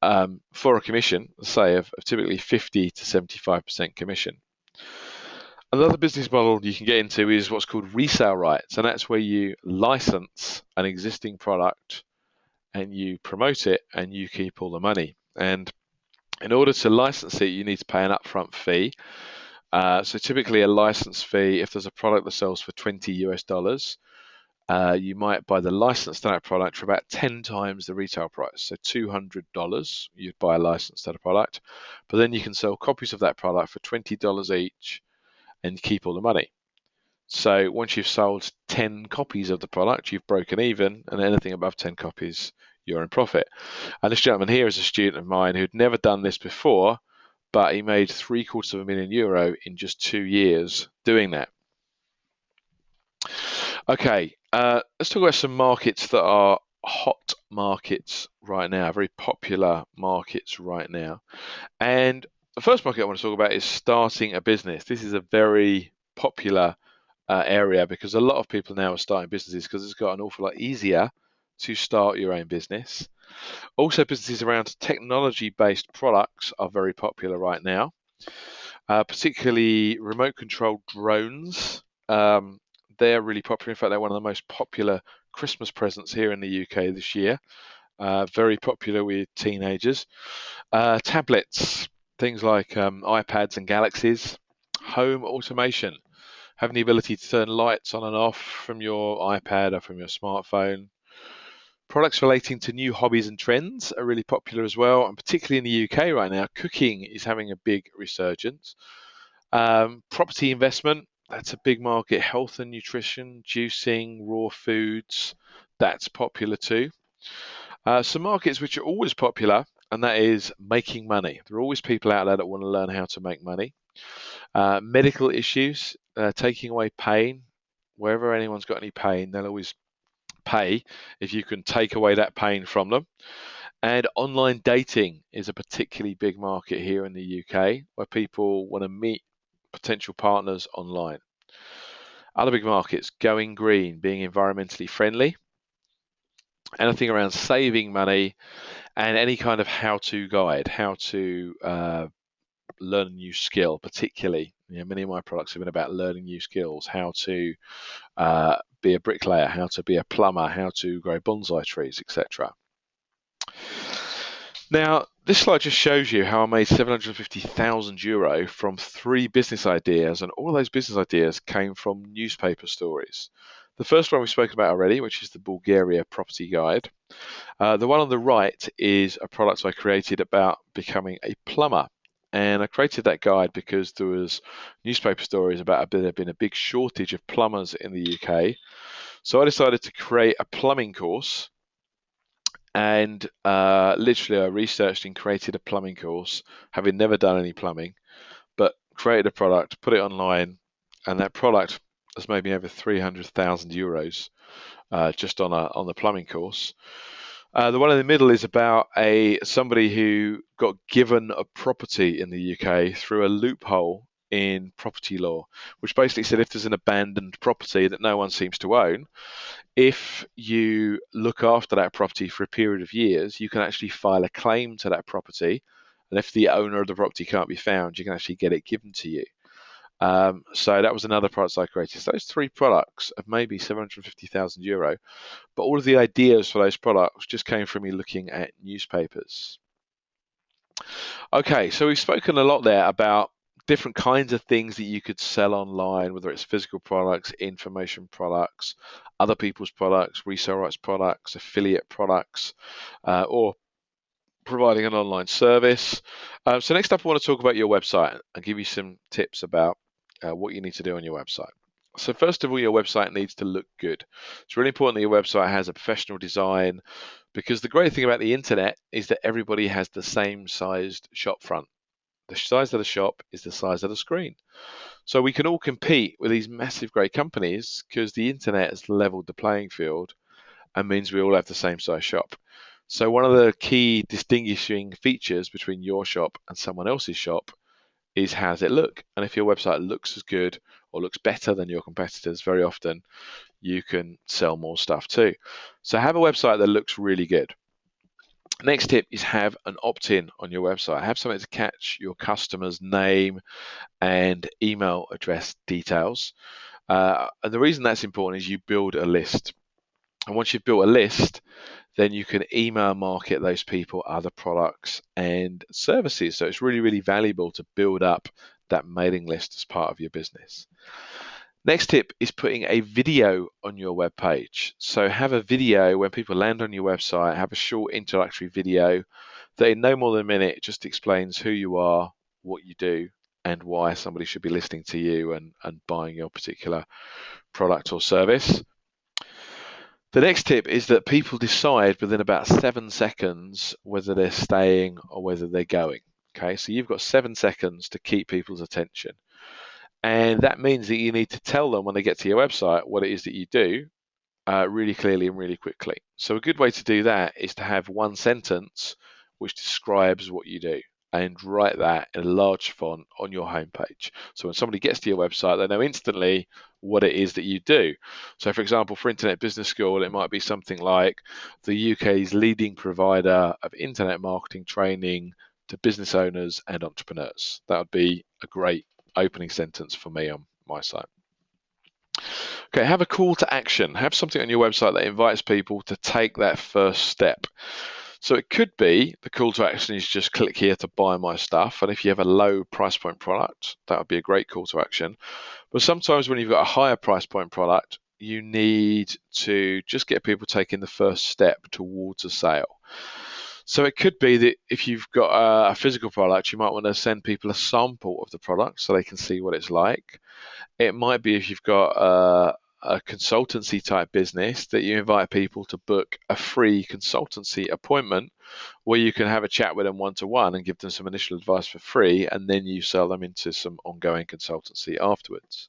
for a commission, say of typically 50 to 75% commission. Another business model you can get into is what's called resale rights, and that's where you license an existing product and you promote it and you keep all the money. And in order to license it, you need to pay an upfront fee. So typically a license fee, if there's a product that sells for $20 you might buy the license to that product for about 10 times the retail price. So $200, you'd buy a license to the product, but then you can sell copies of that product for $20 each and keep all the money. So once you've sold 10 copies of the product, you've broken even, and anything above 10 copies, you're in profit. And this gentleman here is a student of mine who'd never done this before, but he made €750,000 in just 2 years doing that. Okay, let's talk about some markets that are hot markets right now, very popular markets right now. And the first market I want to talk about is starting a business. This is a very popular area because a lot of people now are starting businesses because it's got an awful lot easier to start your own business. Also, businesses around technology-based products are very popular right now, particularly remote-controlled drones. They're really popular. In fact, they're one of the most popular Christmas presents here in the UK this year. Very popular with teenagers. Tablets, things like iPads and Galaxies. Home automation, having the ability to turn lights on and off from your iPad or from your smartphone. Products relating to new hobbies and trends are really popular as well, and particularly in the UK right now, cooking is having a big resurgence. Property investment, that's a big market. Health and nutrition, juicing, raw foods, that's popular too. Some markets which are always popular, and that is making money. There are always people out there that want to learn how to make money. Medical issues, taking away pain. Wherever anyone's got any pain, they'll always pay if you can take away that pain from them. And online dating is a particularly big market here in the UK, where people want to meet potential partners online. Other big markets, going green, being environmentally friendly, anything around saving money, and any kind of how-to guide, how to learn a new skill, particularly. Many of my products have been about learning new skills, how to be a bricklayer, how to be a plumber, how to grow bonsai trees, etc. Now, this slide just shows you how I made €750,000 from 3 business ideas, and all those business ideas came from newspaper stories. The first one we spoke about already, which is the Bulgaria property guide. The one on the right is a product I created about becoming a plumber. And I created that guide because there was newspaper stories about there been a big shortage of plumbers in the UK. So I decided to create a plumbing course, and literally I researched and created a plumbing course, having never done any plumbing, but created a product, put it online, and that product has made me over €300,000 just on the plumbing course. The one in the middle is about somebody who got given a property in the UK through a loophole in property law, which basically said if there's an abandoned property that no one seems to own, if you look after that property for a period of years, you can actually file a claim to that property. And if the owner of the property can't be found, you can actually get it given to you. So that was another product I created. So those 3 products of maybe €750,000, but all of the ideas for those products just came from me looking at newspapers. Okay, so we've spoken a lot there about different kinds of things that you could sell online, whether it's physical products, information products, other people's products, resale rights products, affiliate products, or providing an online service. So next up, I want to talk about your website and give you some tips about what you need to do on your website. So first of all, your website needs to look good. It's really important that your website has a professional design, because the great thing about the internet is that everybody has the same sized shop front. The size of the shop is the size of the screen. So we can all compete with these massive great companies because the internet has leveled the playing field and means we all have the same size shop. So one of the key distinguishing features between your shop and someone else's shop is how does it look? And if your website looks as good or looks better than your competitors, very often you can sell more stuff too. So have a website that looks really good. Next tip is have an opt-in on your website. Have something to catch your customer's name and email address details. And the reason that's important is you build a list. And once you've built a list, then you can email market those people other products and services. So it's really, really valuable to build up that mailing list as part of your business. Next tip is putting a video on your web page. So have a video when people land on your website, have a short introductory video that in no more than a minute just explains who you are, what you do, and why somebody should be listening to you and buying your particular product or service. The next tip is that people decide within about 7 seconds whether they're staying or whether they're going. Okay, so you've got 7 seconds to keep people's attention. And that means that you need to tell them when they get to your website what it is that you do really clearly and really quickly. So a good way to do that is to have one sentence which describes what you do and write that in a large font on your homepage. So when somebody gets to your website, they know instantly what it is that you do. So for example, for Internet Business School, it might be something like the UK's leading provider of internet marketing training to business owners and entrepreneurs. That would be a great opening sentence for me on my site. Okay, have a call to action. Have something on your website that invites people to take that first step. So it could be the call to action is just click here to buy my stuff. And if you have a low price point product, that would be a great call to action. But sometimes when you've got a higher price point product, you need to just get people taking the first step towards a sale. So it could be that if you've got a physical product, you might want to send people a sample of the product so they can see what it's like. It might be if you've got a consultancy type business that you invite people to book a free consultancy appointment where you can have a chat with them one-to-one and give them some initial advice for free, and then you sell them into some ongoing consultancy afterwards.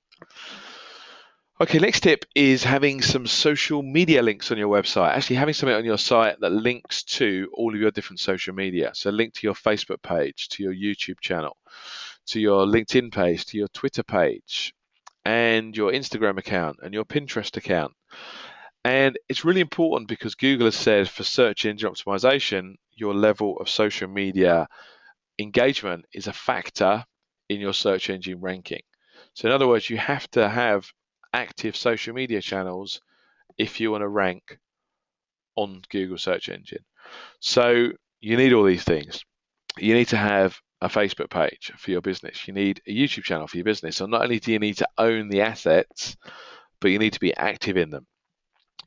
Okay, next tip is having some social media links on your website. Actually having something on your site that links to all of your different social media. So link to your Facebook page, to your YouTube channel, to your LinkedIn page, to your Twitter page, and your Instagram account and your Pinterest account. And it's really important because Google has said for search engine optimization, your level of social media engagement is a factor in your search engine ranking. So in other words, you have to have active social media channels if you want to rank on Google search engine. So you need all these things. You need to have a Facebook page for your business. You need a YouTube channel for your business. So not only do you need to own the assets, but you need to be active in them.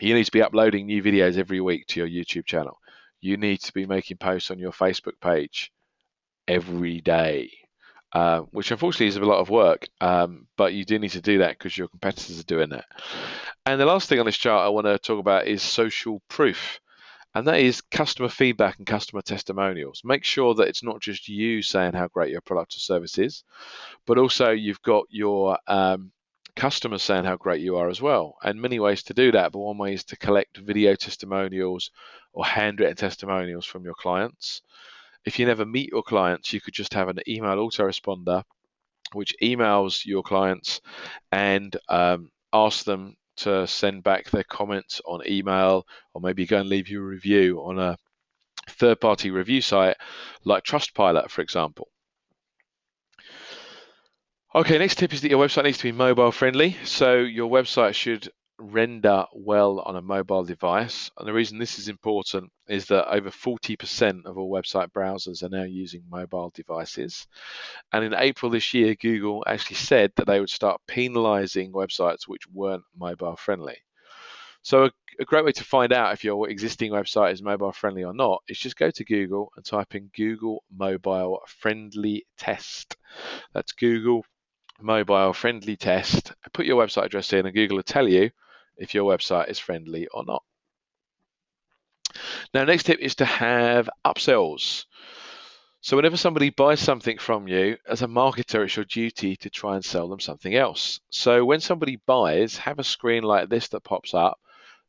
You need to be uploading new videos every week to your YouTube channel. You need to be making posts on your Facebook page every day, which unfortunately is a lot of work, but you do need to do that because your competitors are doing that. And the last thing on this chart I want to talk about is social proof. And that is customer feedback and customer testimonials. Make sure that it's not just you saying how great your product or service is, but also you've got your customers saying how great you are as well. And many ways to do that, but one way is to collect video testimonials or handwritten testimonials from your clients. If you never meet your clients, you could just have an email autoresponder which emails your clients and asks them to send back their comments on email, or maybe go and leave you a review on a third-party review site like Trustpilot, for example. Okay, next tip is that your website needs to be mobile friendly. So your website should render well on a mobile device. And the reason this is important is that over 40% of all website browsers are now using mobile devices. And in April this year, Google actually said that they would start penalizing websites which weren't mobile friendly. So a great way to find out if your existing website is mobile friendly or not is just go to Google and type in Google Mobile Friendly Test. That's Google Mobile Friendly Test. Put your website address in and Google will tell you if your website is friendly or not. Now, next tip is to have upsells. So whenever somebody buys something from you, as a marketer, it's your duty to try and sell them something else. So when somebody buys, have a screen like this that pops up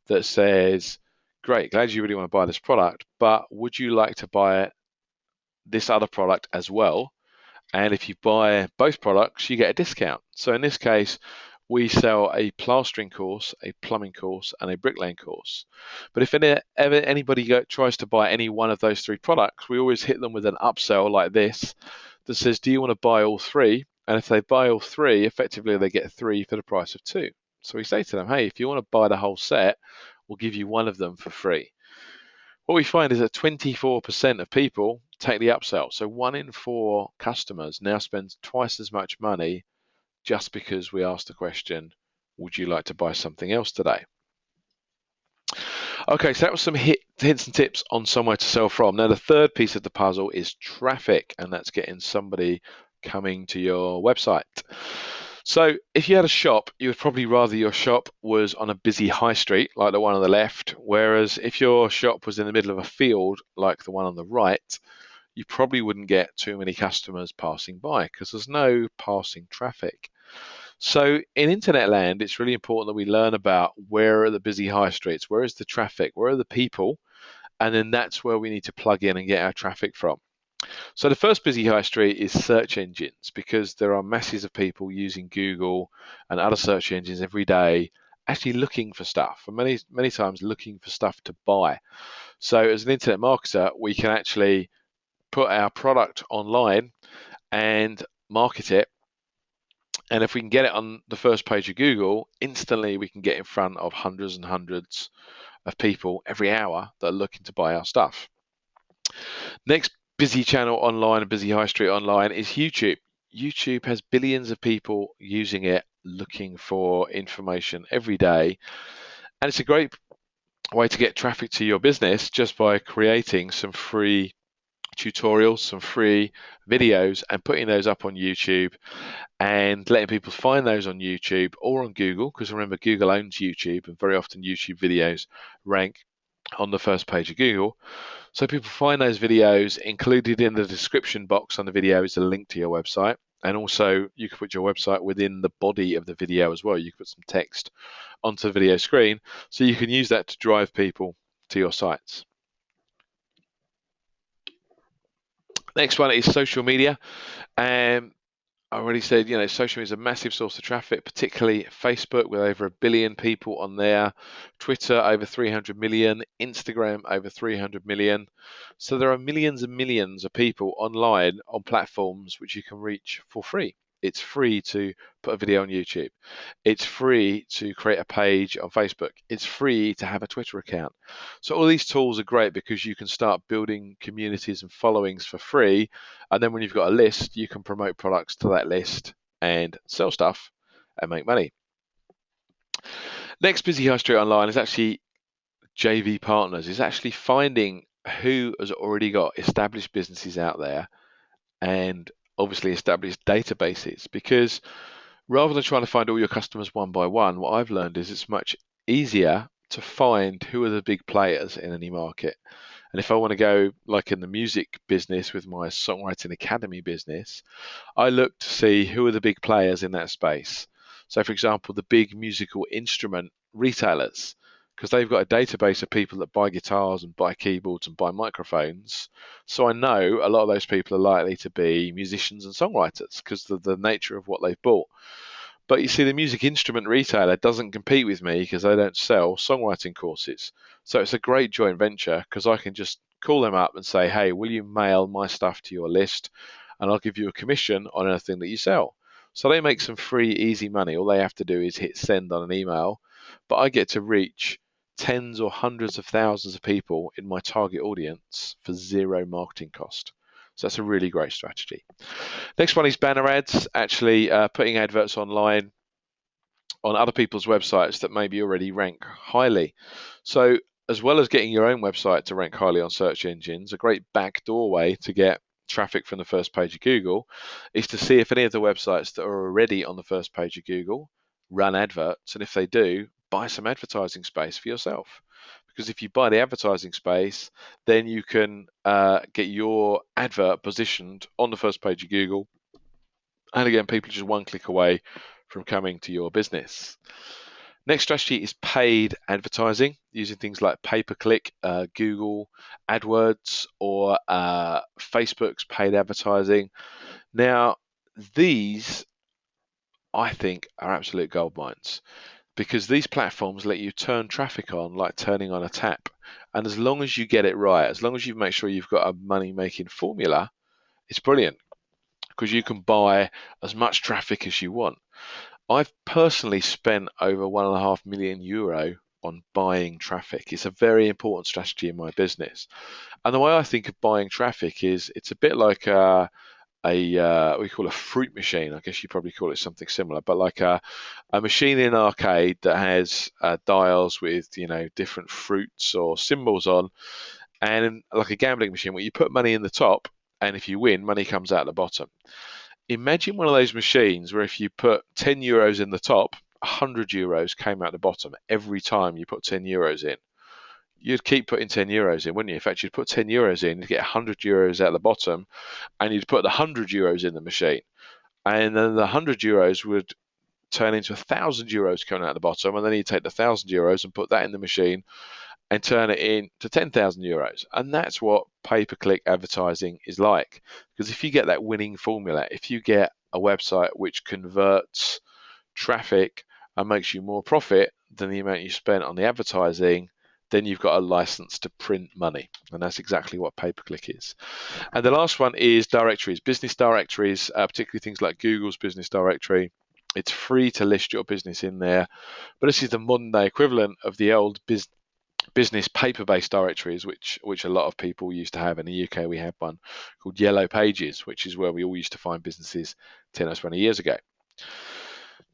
that says, great, glad you really want to buy this product, but would you like to buy this other product as well? And if you buy both products, you get a discount. So in this case, we sell a plastering course, a plumbing course, and a bricklaying course. But if ever anybody tries to buy any one of those three products, we always hit them with an upsell like this that says, do you want to buy all three? And if they buy all three, effectively they get three for the price of two. So we say to them, hey, if you want to buy the whole set, we'll give you one of them for free. What we find is that 24% of people take the upsell. So 1 in 4 customers now spends twice as much money just because we asked the question, would you like to buy something else today? Okay, so that was some hints and tips on somewhere to sell from. Now the third piece of the puzzle is traffic, and that's getting somebody coming to your website. So if you had a shop, you would probably rather your shop was on a busy high street like the one on the left, whereas if your shop was in the middle of a field like the one on the right, you probably wouldn't get too many customers passing by because there's no passing traffic. So in internet land, it's really important that we learn about where are the busy high streets, where is the traffic, where are the people, and then that's where we need to plug in and get our traffic from. So the first busy high street is search engines, because there are masses of people using Google and other search engines every day, actually looking for stuff, and many times looking for stuff to buy. So as an internet marketer, we can actually put our product online and market it. And if we can get it on the first page of Google, instantly we can get in front of hundreds and hundreds of people every hour that are looking to buy our stuff. Next busy channel online and busy high street online is YouTube. YouTube has billions of people using it, looking for information every day. And it's a great way to get traffic to your business just by creating some free tutorials, some free videos, and putting those up on YouTube and letting people find those on YouTube or on Google, because remember, Google owns YouTube, and very often YouTube videos rank on the first page of Google. So people find those videos. Included in the description box on the video is a link to your website, and also you can put your website within the body of the video as well. You can put some text onto the video screen, so you can use that to drive people to your sites. Next one is social media. I already said, social media is a massive source of traffic, particularly Facebook with over 1 billion people on there, Twitter over 300 million, Instagram over 300 million. So there are millions and millions of people online on platforms which you can reach for free. It's free to put a video on YouTube. It's free to create a page on Facebook. It's free to have a Twitter account. So all these tools are great because you can start building communities and followings for free. And then when you've got a list, you can promote products to that list and sell stuff and make money. Next busy high street online is actually JV partners. Is actually finding who has already got established businesses out there and obviously established databases, because rather than trying to find all your customers one by one, what I've learned is it's much easier to find who are the big players in any market. And if I want to go like in the music business with my Songwriting Academy business, I look to see who are the big players in that space. So for example, the big musical instrument retailers, because they've got a database of people that buy guitars and buy keyboards and buy microphones. So I know a lot of those people are likely to be musicians and songwriters because of the nature of what they've bought. But you see, the music instrument retailer doesn't compete with me because they don't sell songwriting courses. So it's a great joint venture because I can just call them up and say, hey, will you mail my stuff to your list? And I'll give you a commission on anything that you sell. So they make some free, easy money. All they have to do is hit send on an email, but I get to reach tens or hundreds of thousands of people in my target audience for zero marketing cost. So that's a really great strategy. Next one is banner ads, actually putting adverts online on other people's websites that maybe already rank highly. So as well as getting your own website to rank highly on search engines, a great backdoor way to get traffic from the first page of Google is to see if any of the websites that are already on the first page of Google run adverts, and if they do, buy some advertising space for yourself. Because if you buy the advertising space, then you can get your advert positioned on the first page of Google. And again, people are just one click away from coming to your business. Next strategy is paid advertising, using things like pay-per-click, Google AdWords, or Facebook's paid advertising. Now, these, I think, are absolute gold mines because these platforms let you turn traffic on like turning on a tap. And as long as you get it right, as long as you make sure you've got a money-making formula, it's brilliant because you can buy as much traffic as you want. I've personally spent over €1.5 million on buying traffic. It's a very important strategy in my business. And the way I think of buying traffic is it's a bit like what we call a fruit machine. I guess you probably call it something similar, but like a machine in an arcade that has dials with different fruits or symbols on, and like a gambling machine where you put money in the top, and if you win, money comes out the bottom. Imagine one of those machines where if you put €10 in the top, €100 came out the bottom every time you put €10 in. You'd keep putting €10 in, wouldn't you? In fact, you'd put €10 in, you'd get €100 out the bottom, and you'd put the €100 in the machine. And then the €100 would turn into €1,000 coming out the bottom, and then you'd take the €1,000 and put that in the machine and turn it into €10,000. And that's what pay-per-click advertising is like. Because if you get that winning formula, if you get a website which converts traffic and makes you more profit than the amount you spent on the advertising, then you've got a license to print money. And that's exactly what pay-per-click is. And the last one is directories, business directories, particularly things like Google's business directory. It's free to list your business in there, but this is the modern day equivalent of the old business paper-based directories, which a lot of people used to have. In the UK, we have one called Yellow Pages, which is where we all used to find businesses 10 or 20 years ago.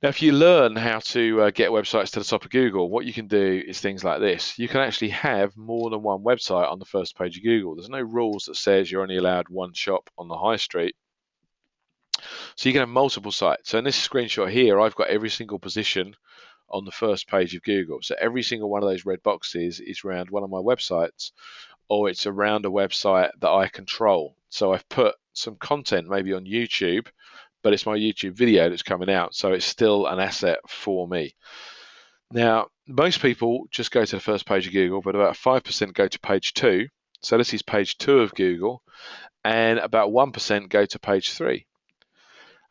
Now, if you learn how to get websites to the top of Google, what you can do is things like this. You can actually have more than one website on the first page of Google. There's no rules that says you're only allowed one shop on the high street. So you can have multiple sites. So in this screenshot here, I've got every single position on the first page of Google. So every single one of those red boxes is around one of my websites, or it's around a website that I control. So I've put some content maybe on YouTube, but it's my YouTube video that's coming out, so it's still an asset for me. Now, most people just go to the first page of Google, but about 5% go to page 2. So this is page 2 of Google, and about 1% go to page 3.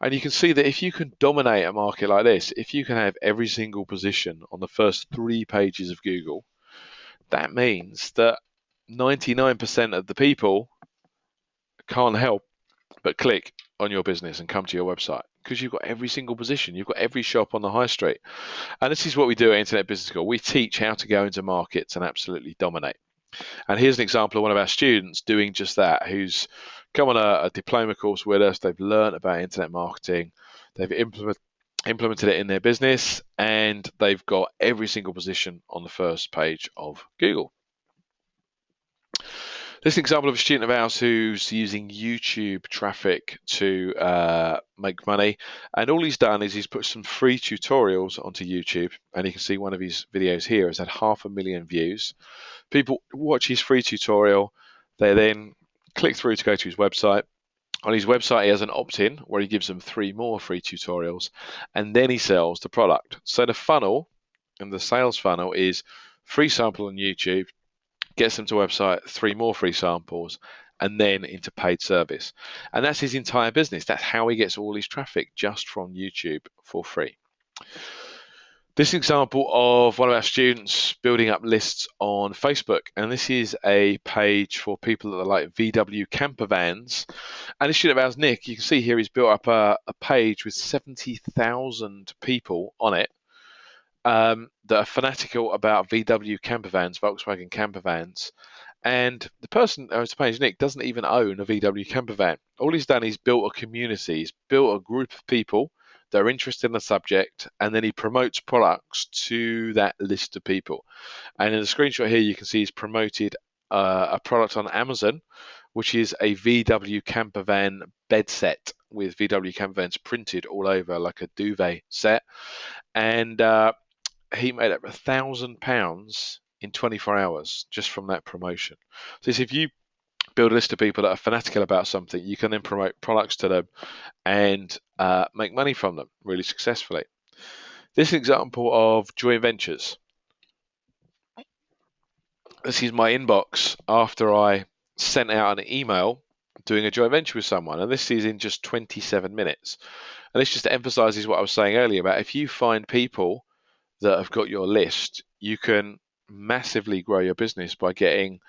And you can see that if you can dominate a market like this, if you can have every single position on the first 3 pages of Google, that means that 99% of the people can't help but click on your business and come to your website because you've got every single position. You've got every shop on the high street. And this is what we do at Internet Business School. We teach how to go into markets and absolutely dominate. And here's an example of one of our students doing just that, who's come on a diploma course with us. They've learned about internet marketing. They've implemented it in their business, and they've got every single position on the first page of Google. This is an example of a student of ours who's using YouTube traffic to make money. And all he's done is he's put some free tutorials onto YouTube. And you can see one of his videos here has had 500,000 views. People watch his free tutorial. They then click through to go to his website. On his website, he has an opt-in where he gives them 3 more free tutorials. And then he sells the product. So the funnel and the sales funnel is free sample on YouTube, gets them to a website, 3 more free samples, and then into paid service. And that's his entire business. That's how he gets all his traffic, just from YouTube for free. This example of one of our students building up lists on Facebook, and this is a page for people that like VW camper vans. And this student of ours, Nick, you can see here he's built up a page with 70,000 people on it that are fanatical about VW camper vans, Volkswagen camper vans. And the person who owns the page, Nick, doesn't even own a VW camper van. All he's done is built a community. He's built a group of people that are interested in the subject, and then he promotes products to that list of people. And in the screenshot here, you can see he's promoted a product on Amazon, which is a VW camper van bed set with VW camper vans printed all over, like a duvet set. And he made up £1,000 in 24 hours just from that promotion. So if you build a list of people that are fanatical about something, you can then promote products to them and make money from them really successfully. This is an example of joint ventures. This is my inbox after I sent out an email doing a joint venture with someone, and this is in just 27 minutes. And this just emphasizes what I was saying earlier about if you find people that have got your list, you can massively grow your business by getting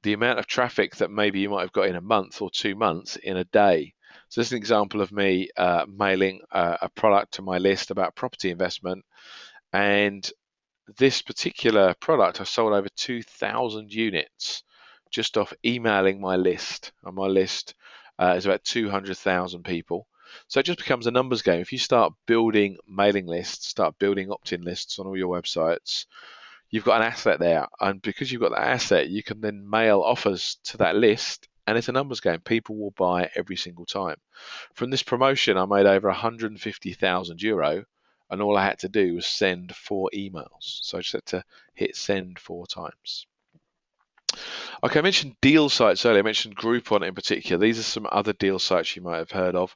the amount of traffic that maybe you might have got in a month or 2 months in a day. So this is an example of me mailing a product to my list about property investment, and this particular product I sold over 2,000 units just off emailing my list. And my list is about 200,000 people. So it just becomes a numbers game. If you start building mailing lists, start building opt-in lists on all your websites, you've got an asset there. And because you've got that asset, you can then mail offers to that list, and it's a numbers game. People will buy every single time. From this promotion, I made over €150,000, and all I had to do was send 4 emails. So I just had to hit send 4 times. Okay, I mentioned deal sites earlier. I mentioned Groupon in particular. These are some other deal sites you might have heard of.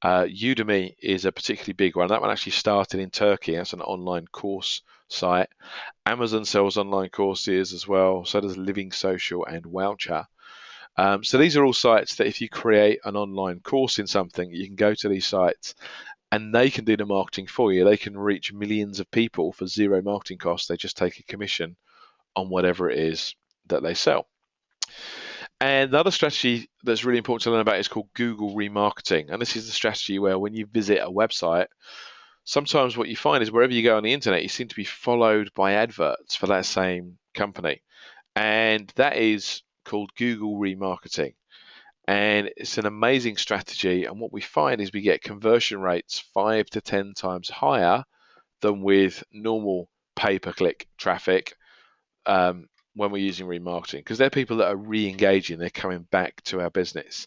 Udemy is a particularly big one. That one actually started in Turkey. That's an online course site. Amazon sells online courses as well. So does Living Social and Wowcher. So these are all sites that if you create an online course in something, you can go to these sites and they can do the marketing for you. They can reach millions of people for zero marketing costs. They just take a commission on whatever it is that they sell. And the other strategy that's really important to learn about is called Google remarketing. And this is the strategy where when you visit a website, sometimes what you find is wherever you go on the internet, you seem to be followed by adverts for that same company. And that is called Google remarketing. And it's an amazing strategy. And what we find is we get conversion rates 5 to 10 times higher than with normal pay-per-click traffic when we're using remarketing, because they're people that are re-engaging, they're coming back to our business.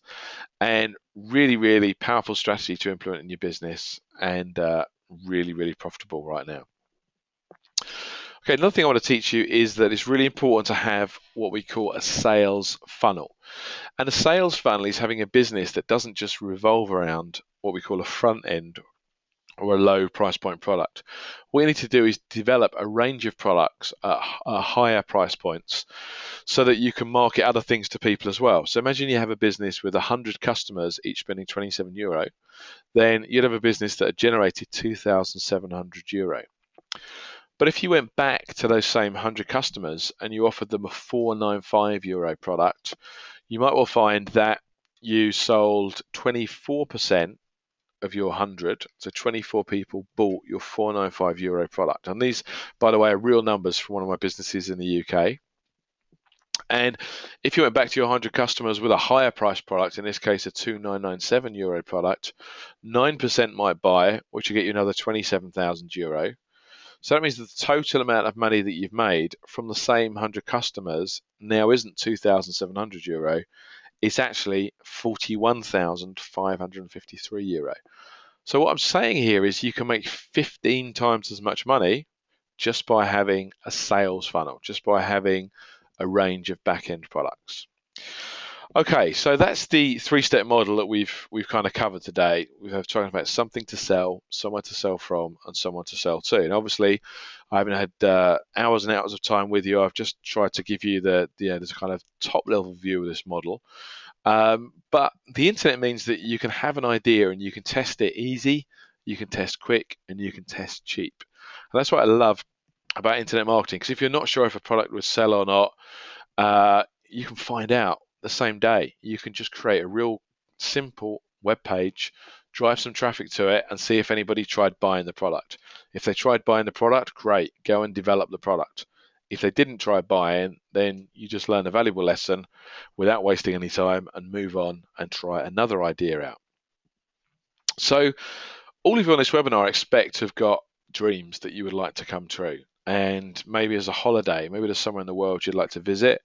And really, really powerful strategy to implement in your business, and really, really profitable right now. Okay, another thing I want to teach you is that it's really important to have what we call a sales funnel. And a sales funnel is having a business that doesn't just revolve around what we call a front end or a low price point product. What you need to do is develop a range of products at higher price points so that you can market other things to people as well. So imagine you have a business with 100 customers, each spending €27, then you'd have a business that had generated €2,700. But if you went back to those same 100 customers and you offered them a €495 product, you might well find that you sold 24% of your 100, so 24 people bought your €495 product. And these, by the way, are real numbers from one of my businesses in the UK. And if you went back to your 100 customers with a higher price product, in this case a €2,997 product, 9% might buy, which will get you another €27,000. So that means that the total amount of money that you've made from the same 100 customers now isn't €2,700. It's actually €41,553. So what I'm saying here is you can make 15 times as much money just by having a sales funnel, just by having a range of back-end products. Okay, so that's the three-step model that we've kind of covered today. We've talking about something to sell, someone to sell from, and someone to sell to. And obviously, I haven't had hours and hours of time with you. I've just tried to give you this kind of top-level view of this model. But the internet means that you can have an idea and you can test it easy, you can test quick, and you can test cheap. And that's what I love about internet marketing. Because if you're not sure if a product would sell or not, you can find out the same day. You can just create a real simple web page, drive some traffic to it, and see if anybody tried buying the product. If they tried buying the product, great, go and develop the product. If they didn't try buying, then you just learn a valuable lesson without wasting any time and move on and try another idea out. So, all of you on this webinar, I expect to have got dreams that you would like to come true. And maybe as a holiday, maybe there's somewhere in the world you'd like to visit.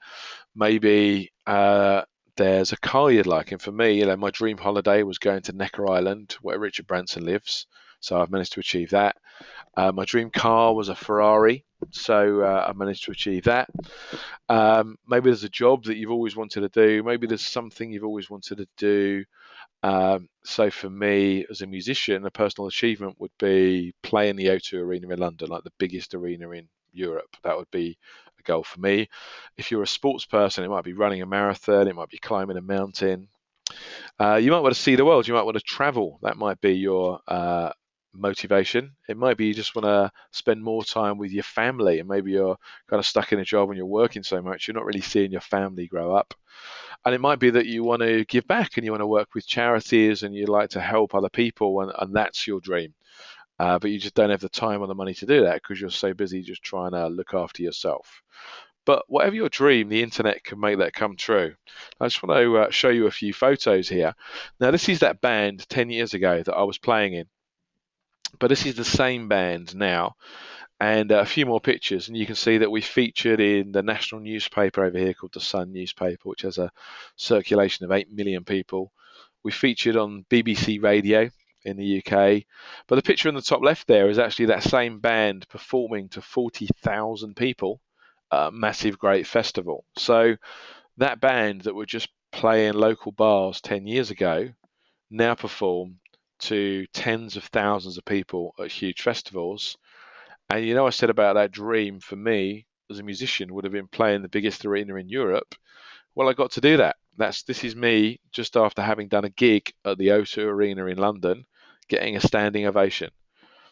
Maybe there's a car you'd like. And for me, my dream holiday was going to Necker Island, where Richard Branson lives. So I've managed to achieve that. My dream car was a Ferrari. So I managed to achieve that. Maybe there's a job that you've always wanted to do. Maybe there's something you've always wanted to do. So for me, as a musician, a personal achievement would be playing the O2 Arena in London, like the biggest arena in Europe. That would be a goal for me. If you're a sports person, it might be running a marathon, it might be climbing a mountain. You might want to see the world, you might want to travel. That might be your motivation. It might be you just want to spend more time with your family, and maybe you're kind of stuck in a job and you're working so much, you're not really seeing your family grow up. And it might be that you want to give back and you want to work with charities and you like to help other people, and that's your dream. But you just don't have the time or the money to do that because you're so busy just trying to look after yourself. But whatever your dream, the internet can make that come true. I just want to show you a few photos here. Now, this is that band 10 years ago that I was playing in. But this is the same band now, and a few more pictures, and you can see that we featured in the national newspaper over here called the Sun newspaper, which has a circulation of 8 million people. We featured on BBC Radio in the UK, but the picture in the top left there is actually that same band performing to 40,000 people at a massive, great festival. So that band that were just playing local bars 10 years ago now perform to tens of thousands of people at huge festivals. And I said about that dream for me as a musician would have been playing the biggest arena in Europe. Well, I got to do that. This is me just after having done a gig at the O2 Arena in London, getting a standing ovation.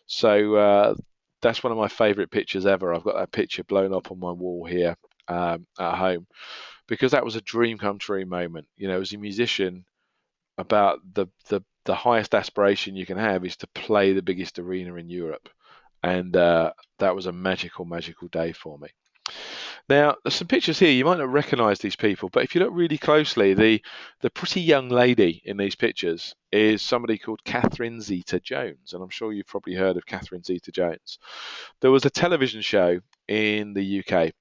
So that's one of my favourite pictures ever. I've got that picture blown up on my wall here at home because that was a dream come true moment. As a musician, about the highest aspiration you can have is to play the biggest arena in Europe. And that was a magical, magical day for me. Now, there's some pictures here. You might not recognise these people, but if you look really closely, the pretty young lady in these pictures is somebody called Catherine Zeta-Jones, and I'm sure you've probably heard of Catherine Zeta-Jones. There was a television show in the UK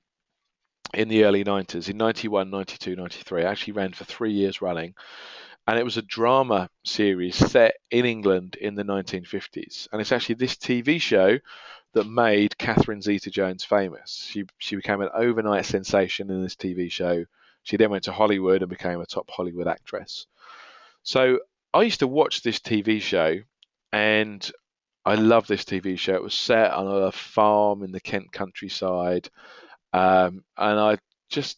in the early 90s, in 91, 92, 93. It actually ran for 3 years running, and it was a drama series set in England in the 1950s. And it's actually this TV show that made Catherine Zeta-Jones famous. She became an overnight sensation in this TV show. She then went to Hollywood and became a top Hollywood actress. So I used to watch this TV show, and I love this TV show. It was set on a farm in the Kent countryside, and I just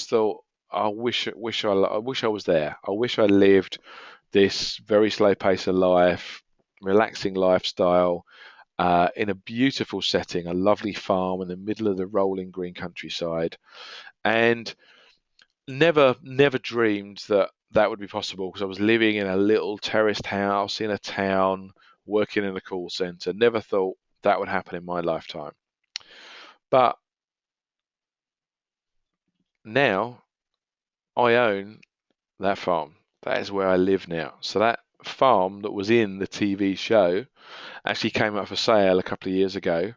thought, I wish I was there. I wish I lived this very slow pace of life, relaxing lifestyle, in a beautiful setting, a lovely farm in the middle of the rolling green countryside, and never dreamed that that would be possible because I was living in a little terraced house in a town, working in a call center. Never thought that would happen in my lifetime. But now I own that farm. That is where I live now. So that farm that was in the TV show actually came up for sale a couple of years ago,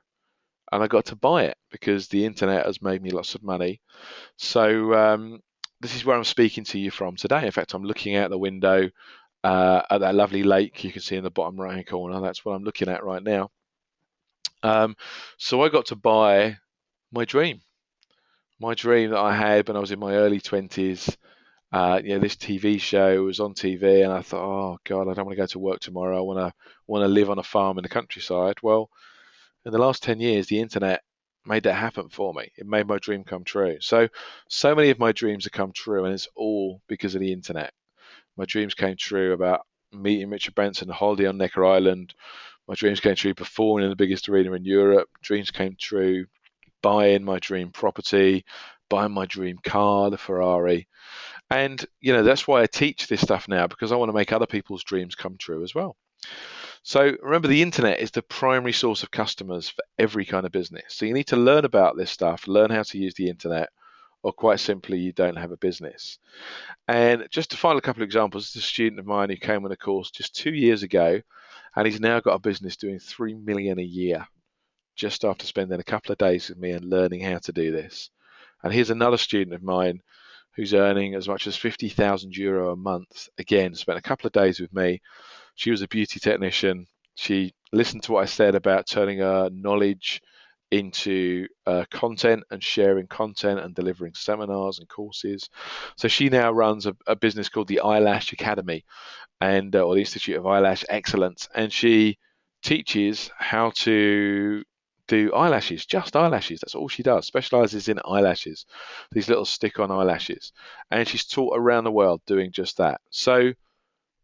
and I got to buy it because the internet has made me lots of money. So this is where I'm speaking to you from today. In fact, I'm looking out the window at that lovely lake you can see in the bottom right hand corner. That's what I'm looking at right now. So I got to buy my dream that I had when I was in my early 20s. this TV show was on TV, and I thought, oh God, I don't want to go to work tomorrow. I want to live on a farm in the countryside. Well, in the last 10 years, the internet made that happen for me. It made my dream come true. So many of my dreams have come true, and it's all because of the internet. My dreams came true about meeting Richard Branson, holiday on Necker Island. My dreams came true performing in the biggest arena in Europe. Dreams came true buying my dream property, buying my dream car, the Ferrari. And, that's why I teach this stuff now, because I want to make other people's dreams come true as well. So remember, the internet is the primary source of customers for every kind of business. So you need to learn about this stuff, learn how to use the internet, or quite simply, you don't have a business. And just to find a couple of examples, this is a student of mine who came on a course just 2 years ago, and he's now got a business doing 3 million a year, just after spending a couple of days with me and learning how to do this. And here's another student of mine who's earning as much as €50,000 a month. Again, spent a couple of days with me. She was a beauty technician. She listened to what I said about turning her knowledge into content and sharing content and delivering seminars and courses. So she now runs a business called the Eyelash Academy, and or the Institute of Eyelash Excellence, and she teaches how to do eyelashes, just eyelashes. That's all she does. Specializes in eyelashes, these little stick-on eyelashes, and she's taught around the world doing just that. So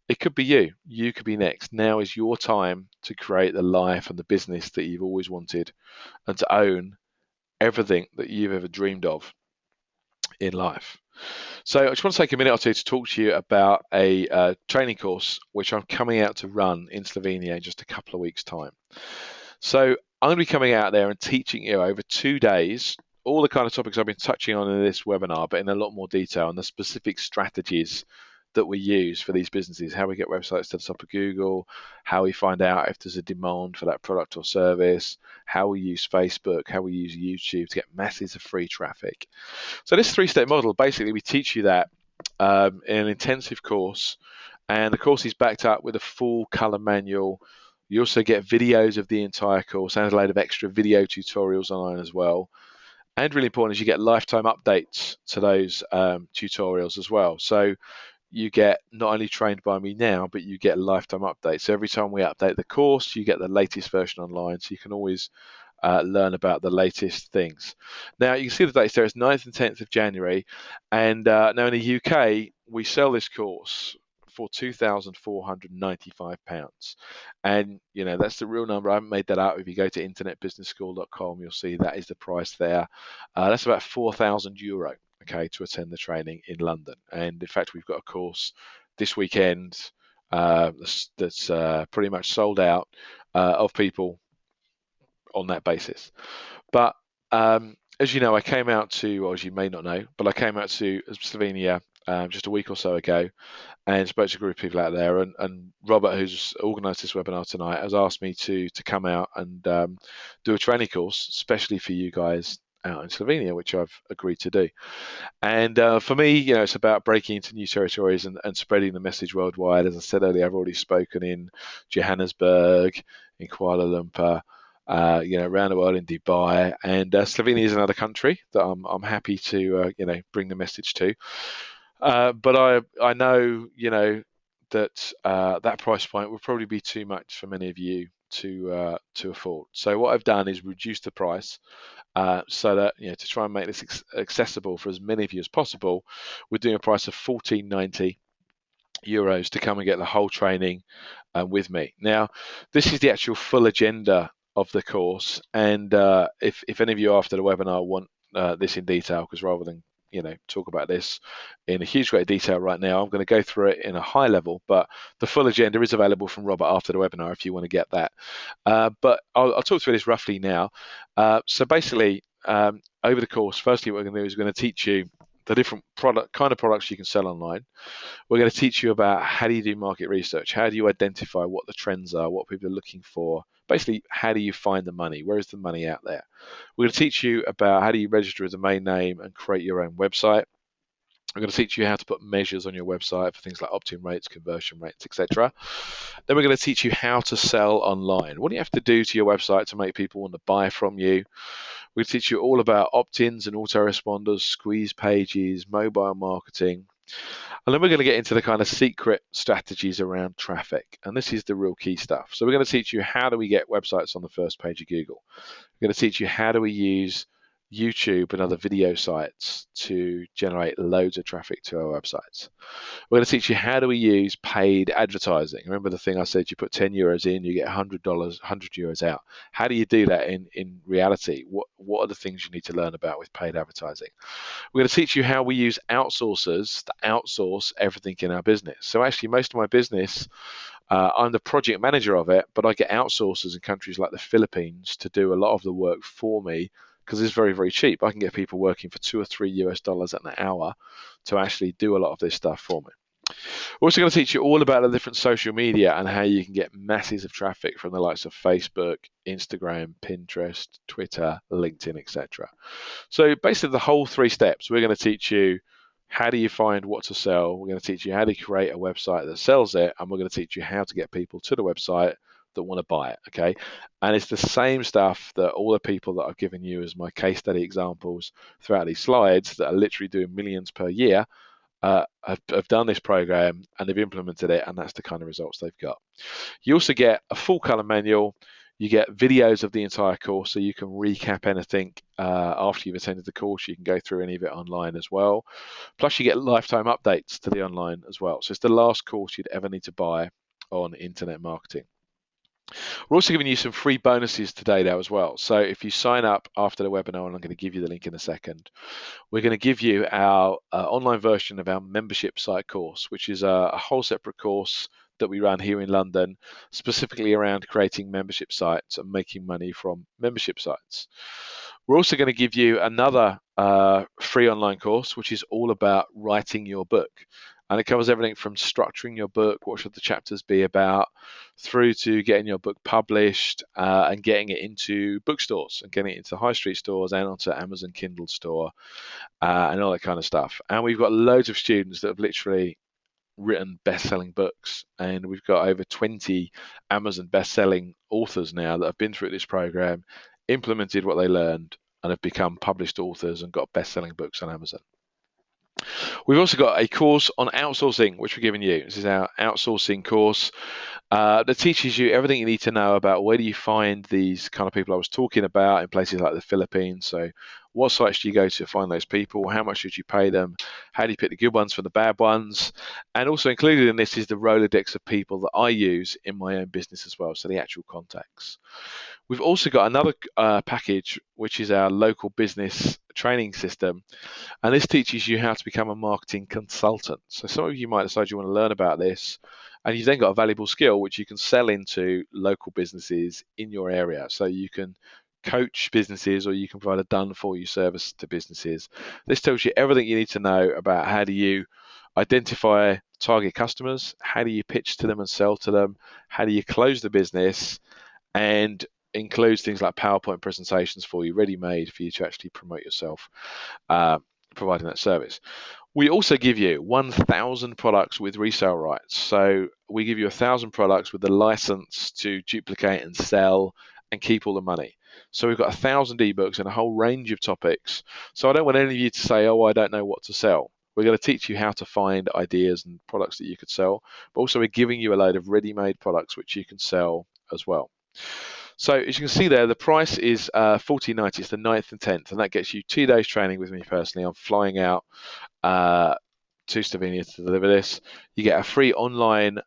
it could be you. You could be next. Now is your time to create the life and the business that you've always wanted, and to own everything that you've ever dreamed of in life. So I just want to take a minute or two to talk to you about a training course which I'm coming out to run in Slovenia in just a couple of weeks' time. So I'm going to be coming out there and teaching you over 2 days all the kind of topics I've been touching on in this webinar, but in a lot more detail, and the specific strategies that we use for these businesses, how we get websites to the top of Google, how we find out if there's a demand for that product or service, how we use Facebook, how we use YouTube to get masses of free traffic. So this 3-step model, basically we teach you that in an intensive course, and the course is backed up with a full color manual. You also get videos of the entire course and a load of extra video tutorials online as well. And really important is you get lifetime updates to those tutorials as well. So you get not only trained by me now, but you get lifetime updates. So every time we update the course, you get the latest version online, so you can always learn about the latest things. Now, you can see the dates there. It's 9th and 10th of January. And now in the UK, we sell this course for £2,495. And, that's the real number. I haven't made that up. If you go to internetbusinessschool.com, you'll see that is the price there. That's about €4,000. Okay, to attend the training in London. And in fact, we've got a course this weekend that's pretty much sold out of people on that basis. But as you know, I came out to, or as you may not know, but I came out to Slovenia just a week or so ago and spoke to a group of people out there. And Robert, who's organised this webinar tonight, has asked me to come out and do a training course, especially for you guys out in Slovenia, which I've agreed to do. And for me, it's about breaking into new territories and spreading the message worldwide. As I said earlier, I've already spoken in Johannesburg, in Kuala Lumpur, around the world, in Dubai, and Slovenia is another country that I'm happy to bring the message to. But I know that that price point would probably be too much for many of you to afford. So what I've done is reduce the price so that to try and make this accessible for as many of you as possible. We're doing a price of €14.90 to come and get the whole training with me. Now, this is the actual full agenda of the course, and if any of you after the webinar want this in detail, because rather than talk about this in a huge great detail right now, I'm going to go through it in a high level, but the full agenda is available from Robert after the webinar if you want to get that. But I'll talk through this roughly now. So basically, over the course, firstly, what we're going to do is we're going to teach you the different kind of products you can sell online. We're going to teach you about how do you do market research, how do you identify what the trends are, what people are looking for. Basically, how do you find the money? Where is the money out there? We're going to teach you about how do you register a domain name and create your own website. We're going to teach you how to put measures on your website for things like opt-in rates, conversion rates, etc. Then we're going to teach you how to sell online. What do you have to do to your website to make people want to buy from you? We'll teach you all about opt-ins and autoresponders, squeeze pages, mobile marketing, And then we're going to get into the kind of secret strategies around traffic. And this is the real key stuff. So we're going to teach you how do we get websites on the first page of Google. We're going to teach you how do we use YouTube and other video sites to generate loads of traffic to our websites. We're going to teach you how do we use paid advertising. Remember the thing I said, you put 10 euros in, you get $100, 100 euros out. How do you do that in reality? What are the things you need to learn about with paid advertising? We're going to teach you how we use outsourcers to outsource everything in our business. So actually most of my business, I'm the project manager of it, but I get outsourcers in countries like the Philippines to do a lot of the work for me because it's very, very cheap. I can get people working for $2 or $3 an hour to actually do a lot of this stuff for me. We're also going to teach you all about the different social media and how you can get masses of traffic from the likes of Facebook, Instagram, Pinterest, Twitter, LinkedIn, etc. So basically the whole 3 steps, we're going to teach you how do you find what to sell, we're going to teach you how to create a website that sells it, and we're going to teach you how to get people to the website that want to buy it, okay? And it's the same stuff that all the people that I've given you as my case study examples throughout these slides that are literally doing millions per year have done this program and they've implemented it, and that's the kind of results they've got. You also get a full color manual. You get videos of the entire course, so you can recap anything after you've attended the course. You can go through any of it online as well. Plus, you get lifetime updates to the online as well. So it's the last course you'd ever need to buy on internet marketing. We're also giving you some free bonuses today though as well. So if you sign up after the webinar, and I'm going to give you the link in a second, we're going to give you our online version of our membership site course, which is a whole separate course that we run here in London, specifically around creating membership sites and making money from membership sites. We're also going to give you another free online course, which is all about writing your book. And it covers everything from structuring your book, what should the chapters be about, through to getting your book published and getting it into bookstores and getting it into high street stores and onto Amazon Kindle store and all that kind of stuff. And we've got loads of students that have literally written best-selling books, and we've got over 20 Amazon best-selling authors now that have been through this program, implemented what they learned, and have become published authors and got best-selling books on Amazon. We've also got a course on outsourcing, which we're giving you. This is our outsourcing course that teaches you everything you need to know about where do you find these kind of people I was talking about in places like the Philippines. So what sites do you go to find those people? How much should you pay them? How do you pick the good ones from the bad ones? And also included in this is the Rolodex of people that I use in my own business as well, so the actual contacts. We've also got another package, which is our local business training system. And this teaches you how to become a marketing consultant. So some of you might decide you want to learn about this, and you've then got a valuable skill which you can sell into local businesses in your area. So you can coach businesses, or you can provide a done-for-you service to businesses. This tells you everything you need to know about how do you identify target customers, how do you pitch to them and sell to them, how do you close the business, and includes things like PowerPoint presentations for you, ready-made for you to actually promote yourself, providing that service. We also give you 1,000 products with resale rights. So we give you 1,000 products with the license to duplicate and sell and keep all the money. So we've got 1,000 ebooks and a whole range of topics. So I don't want any of you to say, oh, I don't know what to sell. We're going to teach you how to find ideas and products that you could sell, but also we're giving you a load of ready-made products which you can sell as well. So as you can see there, the price is $14.90. It's the 9th and 10th, and that gets you 2 days training with me personally. I'm flying out to Slovenia to deliver this. You get a free online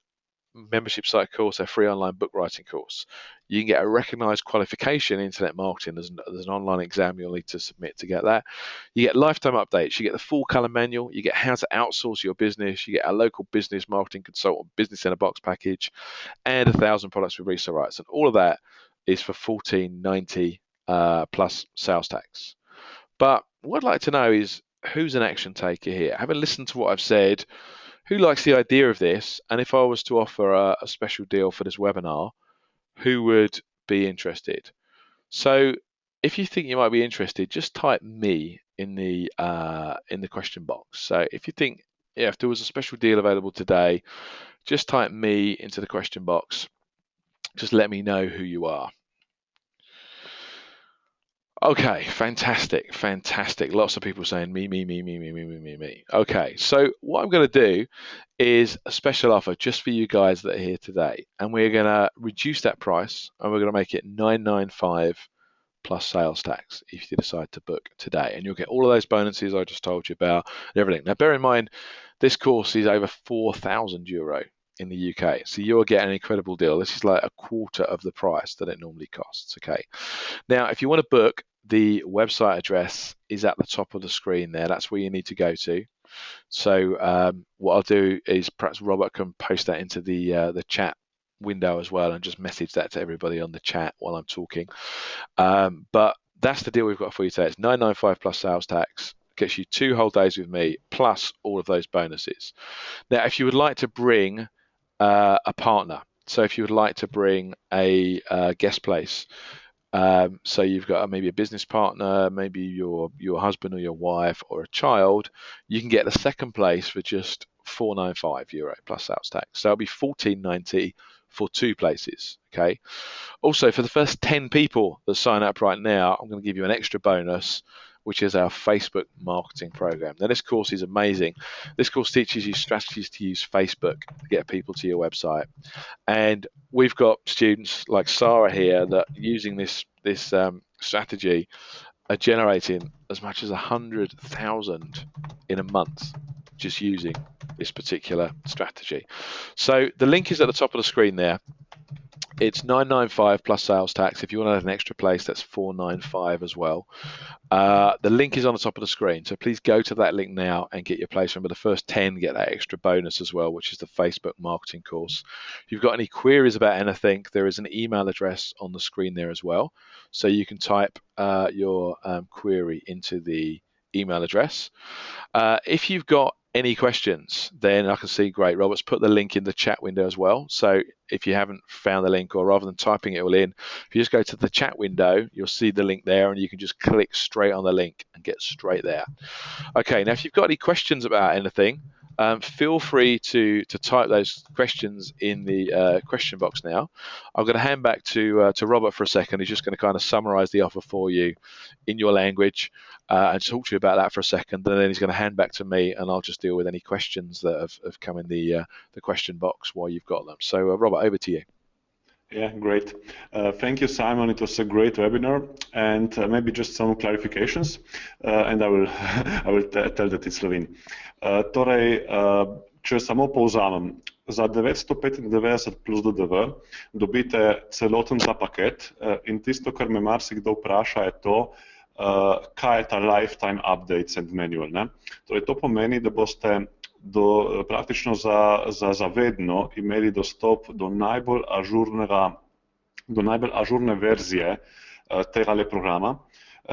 membership site course, a free online book writing course. You can get a recognized qualification in internet marketing. There's an online exam you'll need to submit to get that. You get lifetime updates. You get the full color manual. You get how to outsource your business. You get a local business marketing consultant business in a box package, and 1,000 products with resale rights. And all of that is for $14.90 plus sales tax. But what I'd like to know is who's an action taker here? Having listened to what I've said, who likes the idea of this? And if I was to offer a special deal for this webinar, who would be interested? So if you think you might be interested, just type me in the question box. So if you think, yeah, if there was a special deal available today, just type me into the question box. Just let me know who you are. Okay, fantastic, fantastic. Lots of people saying me, me, me, me, me, me, me, me, me. Okay, so what I'm going to do is a special offer just for you guys that are here today, and we're going to reduce that price, and we're going to make it 995 plus sales tax if you decide to book today, and you'll get all of those bonuses I just told you about and everything. Now, bear in mind, this course is over €4,000 in the UK, so you're getting an incredible deal. This is like a quarter of the price that it normally costs. Okay. Now, if you want to book, the website address is at the top of the screen there. That's where you need to go to. So what I'll do is perhaps Robert can post that into the chat window as well and just message that to everybody on the chat while I'm talking. But that's the deal we've got for you today. It's 995 plus sales tax. Gets you 2 whole days with me plus all of those bonuses. Now, if you would like to bring a partner, so if you would like to bring a guest place, so you've got maybe a business partner, maybe your husband or your wife or a child, you can get the second place for just €495 plus sales tax. So it'll be $14.90 for 2 places. Okay. Also, for the first 10 people that sign up right now, I'm going to give you an extra bonus, which is our Facebook marketing program. Now, this course is amazing. This course teaches you strategies to use Facebook to get people to your website. And we've got students like Sarah here that using this strategy are generating as much as 100,000 in a month just using this particular strategy. So the link is at the top of the screen there. It's 995 plus sales tax. If you want to add an extra place, that's 495 as well. The link is on the top of the screen, so please go to that link now and get your place. Remember, the first 10 get that extra bonus as well, which is the Facebook marketing course. If you've got any queries about anything, there is an email address on the screen there as well, so you can type your query into the email address. If you've got any questions, then I can see, great, Robert's put the link in the chat window as well. So if you haven't found the link, or rather than typing it all in, if you just go to the chat window, you'll see the link there, and you can just click straight on the link and get straight there. Okay, now if you've got any questions about anything, feel free to type those questions in the question box now. I'm going to hand back to Robert for a second. He's just going to kind of summarize the offer for you in your language and talk to you about that for a second. And then he's going to hand back to me, and I'll just deal with any questions that have come in the question box while you've got them. So, Robert, over to you. Yeah, great. Thank you, Simon. It was a great webinar, and maybe just some clarifications, and I will I will tell that in Slovene. Torej, če samo povzamem, za 995 plus DDV dobite celoten ta paket, in tisto, kar me marsikdo vpraša, je to, kaj je ta lifetime updates and manual, ne? Torej, to pomeni, da boste praktično za vedno imeli dostop do najbolj ažurne verzije tega programa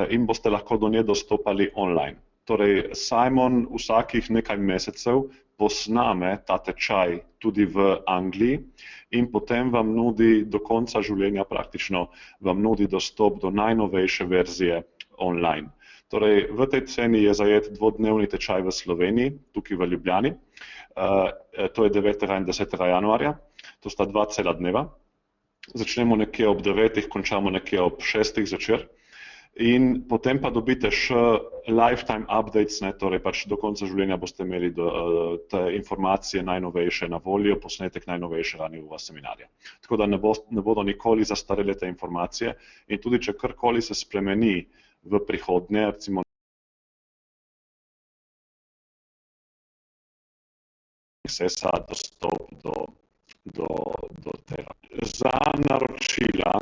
in boste lahko do nje dostopali online. Torej, Simon vsakih nekaj mesecev posname ta tečaj tudi v Angliji in potem vam nudi do konca življenja praktično vam nudi dostop do najnovejše verzije online. Torej, v tej ceni je zajet 2-dnevni tečaj v Sloveniji, tukaj v Ljubljani. To je 9. in 10. januarja, to sta 2 cela dneva. Začnemo nekje ob 9, končamo nekje ob 6 zvečer. In potem pa dobite še lifetime updates, ne, torej pač do konca življenja boste imeli te informacije najnovejše na voljo, posnetek najnovejšega nivoja seminarja. Tako da ne bodo nikoli zastarele te informacije in tudi če karkoli se spremeni v prihodnje, recimo accessa, dostop do tega. Za naročila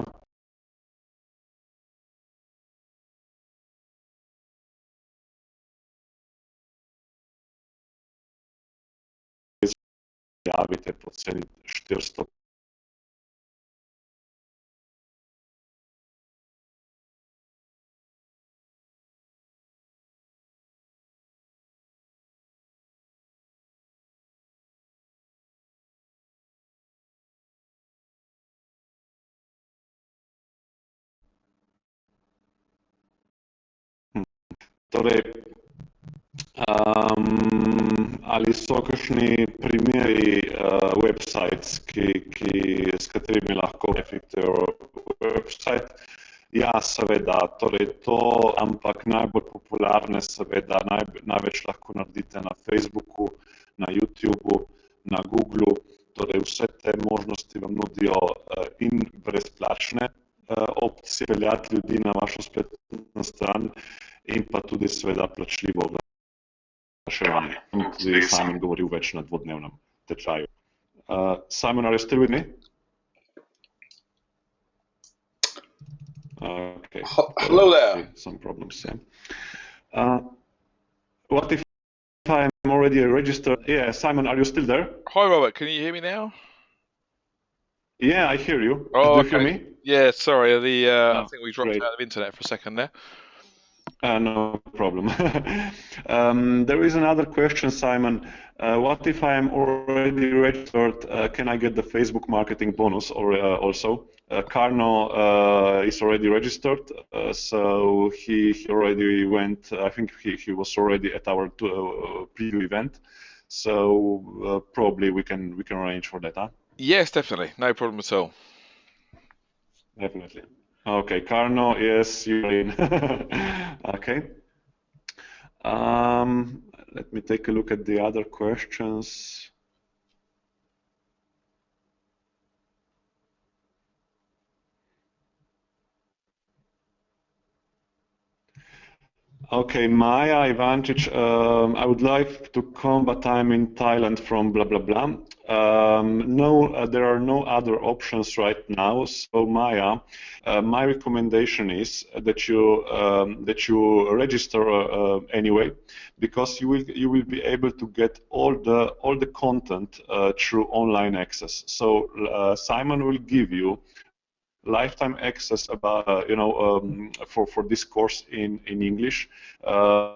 javite po ceni 400. Torej, ali so kakšni primeri websites, s katerimi lahko trafite website? Ja, seveda, torej to, ampak najbolj popularne, seveda, največ lahko naredite na Facebooku, na YouTubu, na Googlu, torej vse te možnosti vam nudijo in brezplačne opcije peljati ljudi na vašo spletno stran in pa tudi seveda plačljivo oglaševanje. Tudi Simon govoril več na dvodnevnem tečaju. Simon, are you still with me? Okay. Hello there. Some problems, yeah. What if I'm already registered? Yeah, Simon, are you still there? Hi, Robert. Can you hear me now? Yeah, I hear you. Oh, Do you okay. hear me? Yeah, sorry. I think we dropped great. out of internet for a second there. No problem. There is another question, Simon. What if I am already registered? Can I get the Facebook marketing bonus or also? Carno is already registered, so he already went. I think he was already at our preview event, so probably we can arrange for that, huh? Yes, definitely. No problem at all. Definitely. Okay, Carno, yes, you're in. Okay. Let me take a look at the other questions. Okay, Maya Ivančić, I would like to come, but I'm in Thailand from blah blah blah. No, there are no other options right now. So Maya, my recommendation is that you register anyway, because you will be able to get all the content through online access. So Simon will give you lifetime access about for this course in English,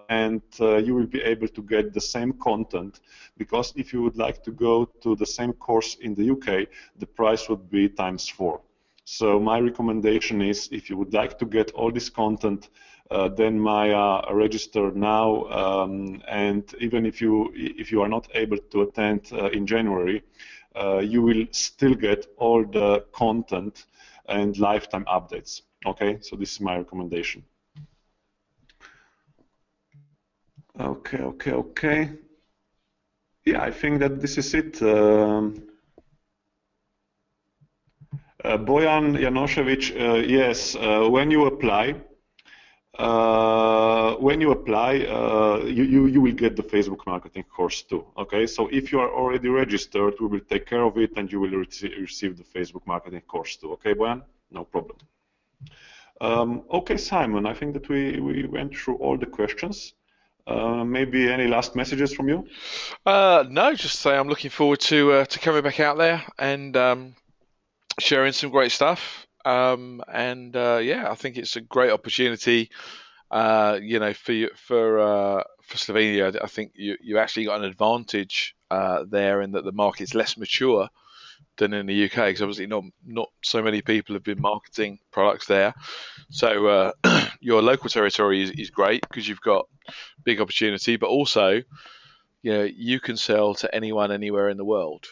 and you will be able to get the same content, because if you would like to go to the same course in the UK, the price would be ×4. So my recommendation is, if you would like to get all this content, then Maya, register now, and even if you are not able to attend in January, you will still get all the content and lifetime updates. Okay, so this is my recommendation. Okay. Yeah, I think that this is it. Bojan Janošević, yes, when you apply, you will get the Facebook marketing course too. Okay, so if you are already registered, we will take care of it, and you will receive the Facebook marketing course too. Okay, Bojan, no problem. Okay, Simon, I think that we went through all the questions. Maybe any last messages from you? No, just say I'm looking forward to coming back out there and sharing some great stuff. Yeah, I think it's a great opportunity. For Slovenia, I think you actually got an advantage there in that the market's less mature than in the UK, because obviously not so many people have been marketing products there. So your local territory is great because you've got big opportunity, but also you can sell to anyone anywhere in the world.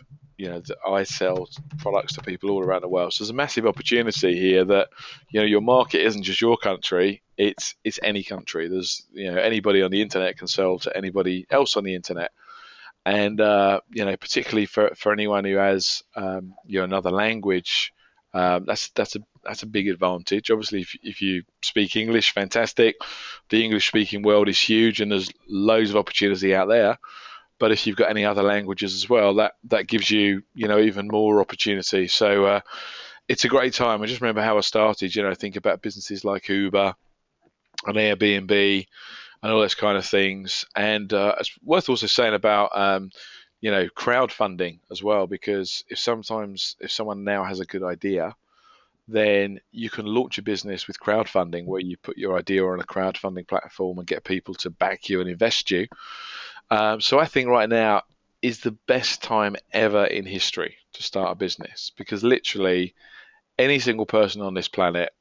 I sell products to people all around the world. So there's a massive opportunity here that your market isn't just your country; it's any country. There's anybody on the internet can sell to anybody else on the internet, and particularly for anyone who has another language, that's a big advantage. Obviously, if you speak English, fantastic. The English speaking world is huge, and there's loads of opportunity out there. But if you've got any other languages as well, that gives you even more opportunity. So it's a great time. I just remember how I started. Think about businesses like Uber and Airbnb and all those kind of things. And it's worth also saying about crowdfunding as well, because if someone now has a good idea, then you can launch a business with crowdfunding, where you put your idea on a crowdfunding platform and get people to back you and invest you. So I think right now is the best time ever in history to start a business, because literally any single person on this planet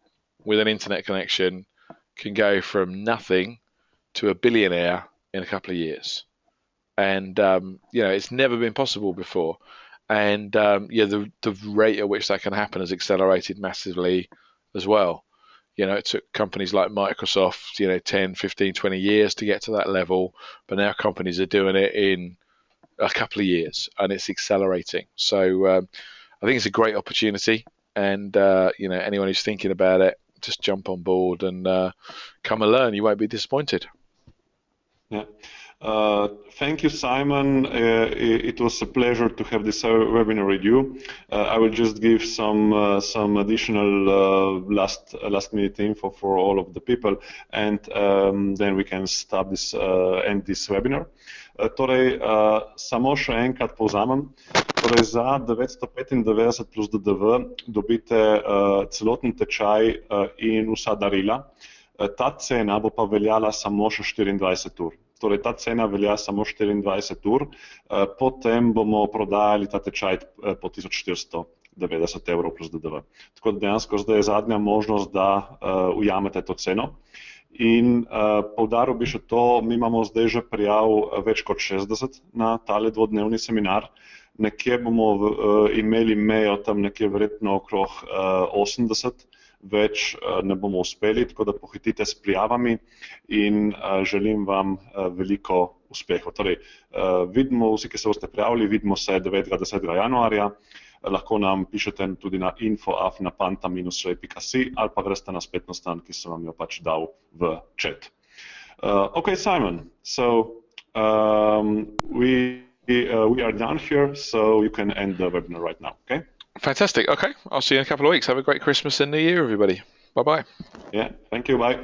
with an internet connection can go from nothing to a billionaire in a couple of years. And it's never been possible before. And the rate at which that can happen has accelerated massively as well. it took companies like Microsoft, 10, 15, 20 years to get to that level, but now companies are doing it in a couple of years, and it's accelerating. So I think it's a great opportunity, and anyone who's thinking about it, just jump on board and come and learn. You won't be disappointed. Yeah. Thank you, Simon. It was a pleasure to have this webinar with you. I will just give some additional last minute info for all of the people, and then we can stop this end this webinar. Torej, samo še enkrat povzamem. Torej, za 995 plus DDV dobite celoten tečaj in vsa darila. Ta cena bo pa veljala samo še 24 ur. Torej, ta cena velja samo 24 ur, potem bomo prodajali ta tečaj po 1490 evrov plus DDV. Tako da dejansko zdaj je zadnja možnost, da ujamete to ceno. In poudaril bi še to, mi imamo zdaj že prijav več kot 60 na tale dvodnevni seminar. Nekje bomo imeli mejo tam nekje verjetno okrog 80, več ne bomo uspeli, tako da pohitite s prijavami in želim vam veliko uspehov. Torej, vidimo vsi, ki se boste prijavili, vidimo se 9. 10. januarja. Lahko nam pišete tudi na info@panta-ray.si ali pa greste na spletno stran, ki sem vam jo pač dal v chat. Okay, Simon, so we are done here, so you can end the webinar right now, okay? Fantastic. Okay, I'll see you in a couple of weeks. Have a great Christmas and New Year, everybody. Bye-bye. Yeah, thank you. Bye.